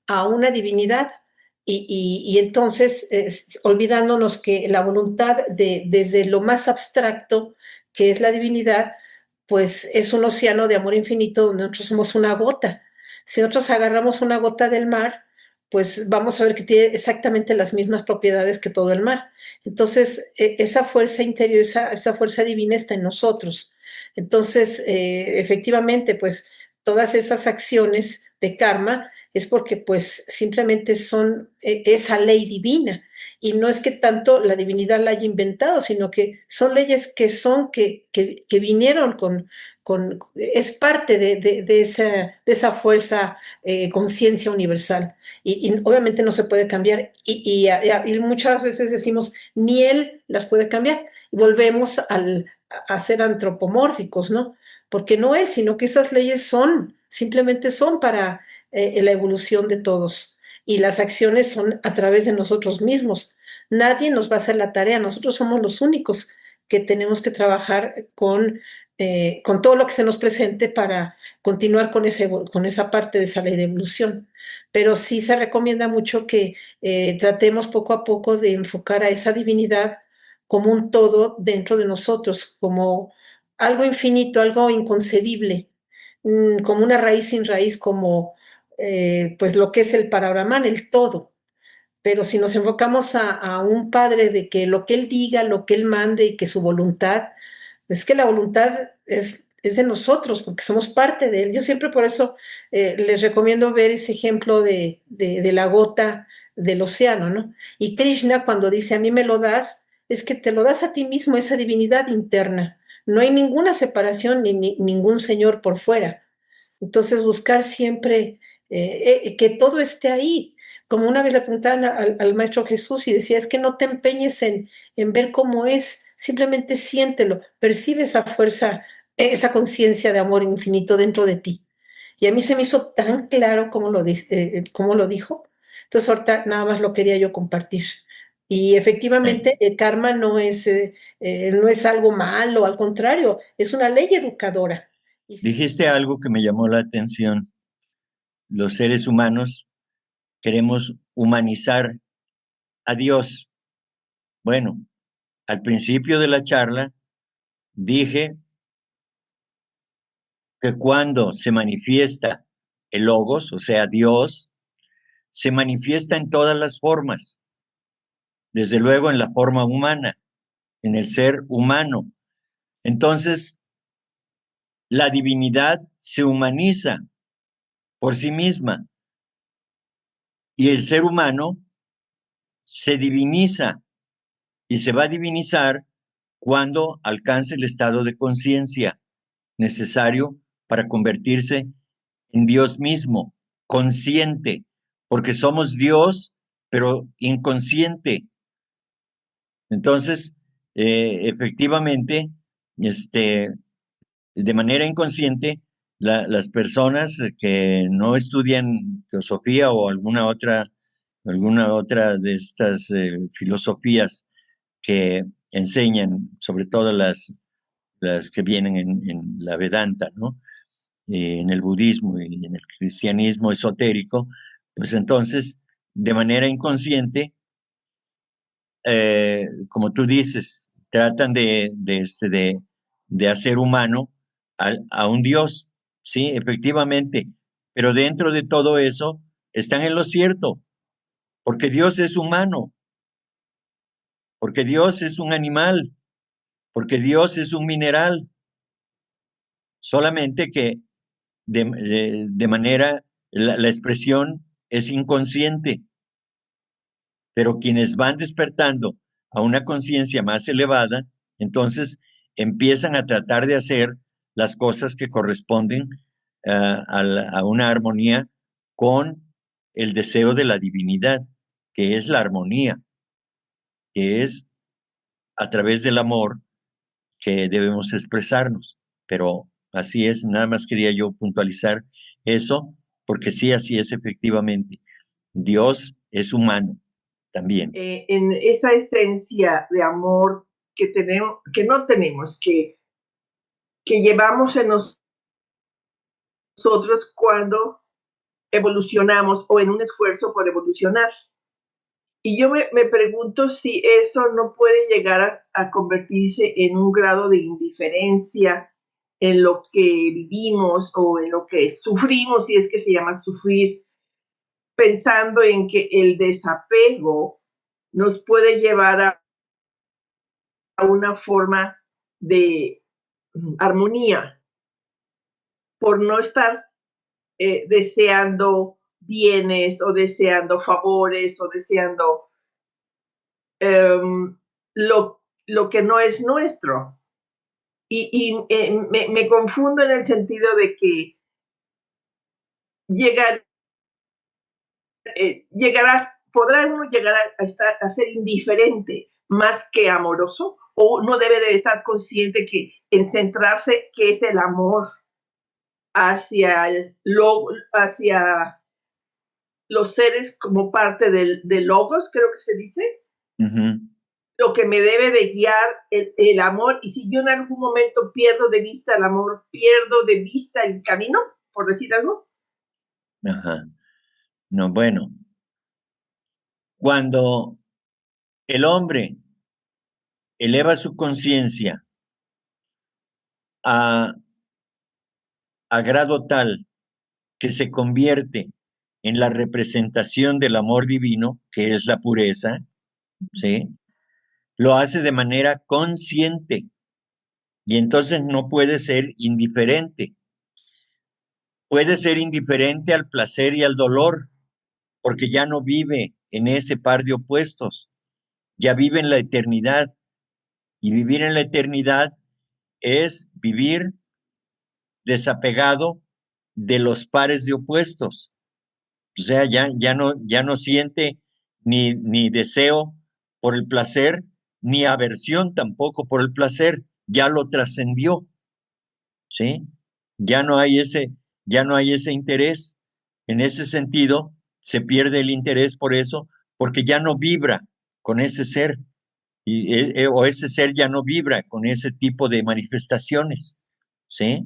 a una divinidad y entonces, olvidándonos que la voluntad desde lo más abstracto, que es la divinidad, pues es un océano de amor infinito donde nosotros somos una gota. Si nosotros agarramos una gota del mar, pues vamos a ver que tiene exactamente las mismas propiedades que todo el mar. Entonces, esa fuerza interior, esa fuerza divina está en nosotros. Entonces, efectivamente, pues todas esas acciones de karma es porque pues simplemente son esa ley divina y no es que tanto la divinidad la haya inventado, sino que son leyes que vinieron es parte de esa fuerza conciencia universal y obviamente no se puede cambiar y muchas veces decimos ni él las puede cambiar y volvemos a ser antropomórficos, ¿no? Porque no es, sino que esas leyes simplemente son para la evolución de todos y las acciones son a través de nosotros mismos. Nadie nos va a hacer la tarea, nosotros somos los únicos que tenemos que trabajar con todo lo que se nos presente para continuar con esa parte de esa ley de evolución. Pero sí se recomienda mucho que tratemos poco a poco de enfocar a esa divinidad como un todo dentro de nosotros, como algo infinito, algo inconcebible, como una raíz sin raíz, como pues lo que es el para Brahman, el todo. Pero si nos enfocamos a un padre de que lo que él diga, lo que él mande y que su voluntad, es que la voluntad es de nosotros, porque somos parte de él. Yo siempre por eso les recomiendo ver ese ejemplo de la gota del océano, ¿no? Y Krishna cuando dice, a mí me lo das, es que te lo das a ti mismo, esa divinidad interna. No hay ninguna separación ni ningún señor por fuera. Entonces, buscar siempre que todo esté ahí. Como una vez le preguntaban al Maestro Jesús y decía, es que no te empeñes en ver cómo es, simplemente siéntelo, percibe esa fuerza, esa conciencia de amor infinito dentro de ti. Y a mí se me hizo tan claro cómo lo dijo. Entonces, ahorita nada más lo quería yo compartir. Y efectivamente, el karma no es algo malo, al contrario, es una ley educadora. Dijiste algo que me llamó la atención. Los seres humanos queremos humanizar a Dios. Bueno, al principio de la charla dije que cuando se manifiesta el Logos, o sea, Dios, se manifiesta en todas las formas, desde luego en la forma humana, en el ser humano. Entonces, la divinidad se humaniza por sí misma y el ser humano se diviniza y se va a divinizar cuando alcance el estado de conciencia necesario para convertirse en Dios mismo, consciente, porque somos Dios, pero inconsciente. Entonces, efectivamente, de manera inconsciente, las personas que no estudian teosofía o alguna otra de estas filosofías que enseñan, sobre todo las que vienen en la Vedanta, ¿no? En el budismo y en el cristianismo esotérico, pues entonces, de manera inconsciente, como tú dices, tratan de hacer humano a un Dios, sí, efectivamente, pero dentro de todo eso están en lo cierto, porque Dios es humano, porque Dios es un animal, porque Dios es un mineral, solamente que de manera, la expresión es inconsciente, pero quienes van despertando a una conciencia más elevada, entonces empiezan a tratar de hacer las cosas que corresponden a una armonía con el deseo de la divinidad, que es la armonía, que es a través del amor que debemos expresarnos. Pero así es, nada más quería yo puntualizar eso, porque sí, así es efectivamente. Dios es humano también. En esa esencia de amor que tenemos, que no tenemos, que llevamos en nosotros cuando evolucionamos o en un esfuerzo por evolucionar. Y yo me pregunto si eso no puede llegar a convertirse en un grado de indiferencia en lo que vivimos o en lo que sufrimos, si es que se llama sufrir, pensando en que el desapego nos puede llevar a una forma de armonía, por no estar deseando bienes o deseando favores o deseando lo que no es nuestro. Y me confundo en el sentido de que podrá uno llegar a ser indiferente más que amoroso, o uno debe de estar consciente que en centrarse que es el amor hacia los seres como parte del logos, creo que se dice. Uh-huh. Lo que me debe de guiar el amor, y si yo en algún momento pierdo de vista el amor, pierdo de vista el camino, por decir algo. Ajá. No, bueno, cuando el hombre eleva su conciencia a grado tal que se convierte en la representación del amor divino, que es la pureza, ¿sí? Lo hace de manera consciente y entonces no puede ser indiferente. Puede ser indiferente al placer y al dolor, porque ya no vive en ese par de opuestos, ya vive en la eternidad. Y vivir en la eternidad es vivir desapegado de los pares de opuestos. O sea, ya no siente ni deseo por el placer, ni aversión tampoco por el placer, ya lo trascendió, ¿sí? Ya no hay ese interés. En ese sentido, se pierde el interés por eso, porque ya no vibra con ese ser, o ese ser ya no vibra con ese tipo de manifestaciones, ¿sí?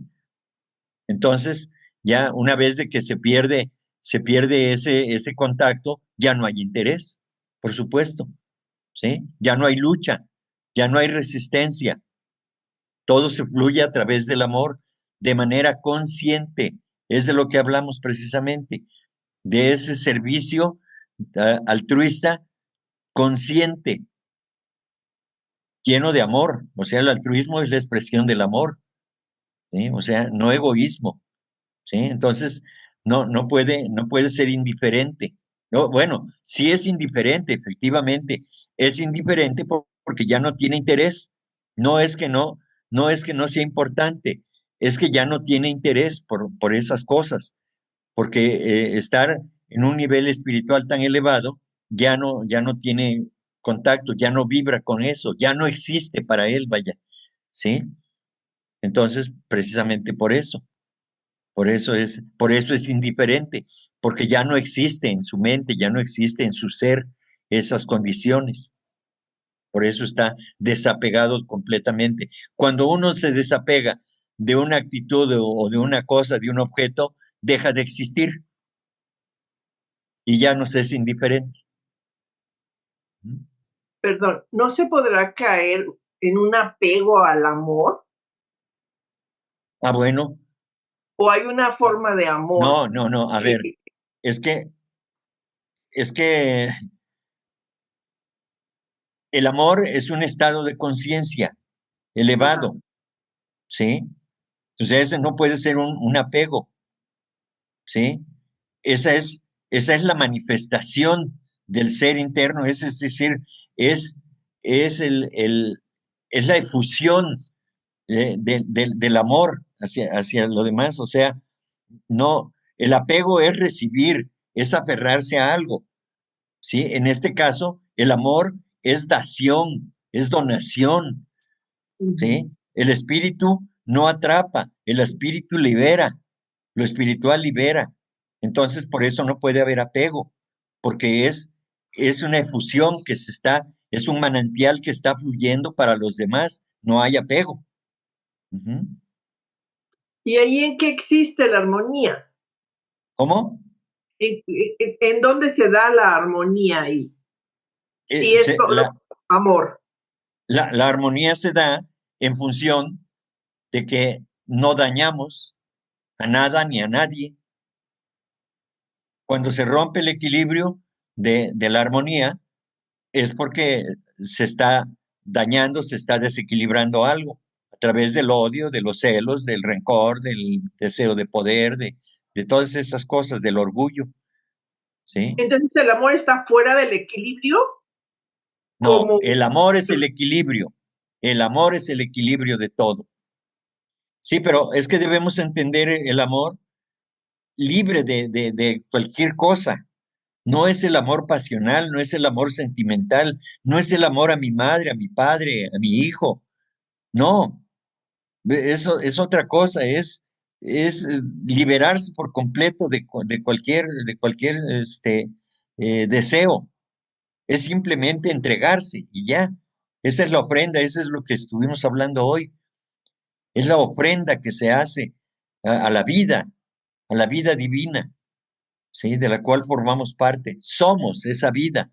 Entonces, ya una vez de que se pierde ese contacto, ya no hay interés, por supuesto, ¿sí? Ya no hay lucha, ya no hay resistencia. Todo se fluye a través del amor de manera consciente. Es de lo que hablamos precisamente, de ese servicio altruista consciente, lleno de amor. O sea, el altruismo es la expresión del amor, ¿sí? O sea, no egoísmo, ¿sí? Entonces, no puede ser indiferente. No, bueno, sí es indiferente, efectivamente, es indiferente porque ya no tiene interés, No es que no, no es que no sea importante, es que ya no tiene interés por esas cosas, porque estar en un nivel espiritual tan elevado ya no tiene contacto, ya no vibra con eso, ya no existe para él, vaya, ¿sí? Entonces, precisamente por eso es indiferente, porque ya no existe en su mente, ya no existe en su ser esas condiciones. Por eso está desapegado completamente. Cuando uno se desapega de una actitud o de una cosa, de un objeto, deja de existir y ya nos es indiferente. Perdón, ¿no se podrá caer en un apego al amor? Ah, bueno, ¿O hay una forma de amor no, a ver, que es que, es que el amor es un estado de conciencia ajá, elevado, ¿sí? Entonces ese no puede ser un apego, ¿sí? Esa es, esa es la manifestación del ser interno, es decir, es, es, es la efusión del amor hacia lo demás. O sea, no, el apego es recibir, es aferrarse a algo, ¿sí? En este caso, el amor es dación, es donación, ujú. ¿sí? El espíritu no atrapa, el espíritu libera, lo espiritual libera. Entonces, por eso no puede haber apego, porque es una efusión que se está, es un manantial que está fluyendo para los demás, no hay apego. Ujú. ¿Y ahí en qué existe la armonía? ¿Cómo? ¿En dónde se da la armonía ahí? Si es Se- solo amor. la armonía se da en función de que no dañamos a nada ni a nadie. Cuando se rompe el equilibrio de la armonía, es porque se está dañando, se está desequilibrando algo a través del odio, de los celos, del rencor, del deseo de poder, de todas esas cosas, del orgullo, ¿sí? Entonces el amor está fuera del equilibrio No, como el amor es el equilibrio, el amor es el equilibrio de todo. Sí, pero es que debemos entender el amor libre de cualquier cosa. No es el amor pasional, no es el amor sentimental, no es el amor a mi madre, a mi padre, a mi hijo. No, eso es otra cosa, es liberarse por completo de cualquier deseo. Es simplemente entregarse y ya. Esa es la ofrenda, eso es lo que estuvimos hablando hoy. Es la ofrenda que se hace a la vida divina, ¿sí? De la cual formamos parte. Somos esa vida,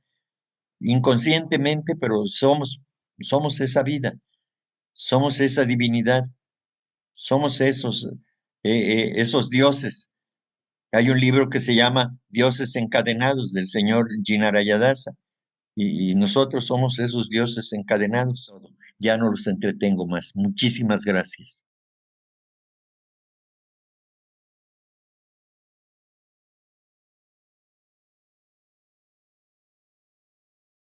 inconscientemente, pero somos esa vida, somos esa divinidad, somos esos dioses. Hay un libro que se llama Dioses Encadenados del señor Jinarayadasa y nosotros somos esos dioses encadenados. Ya no los entretengo más. Muchísimas gracias.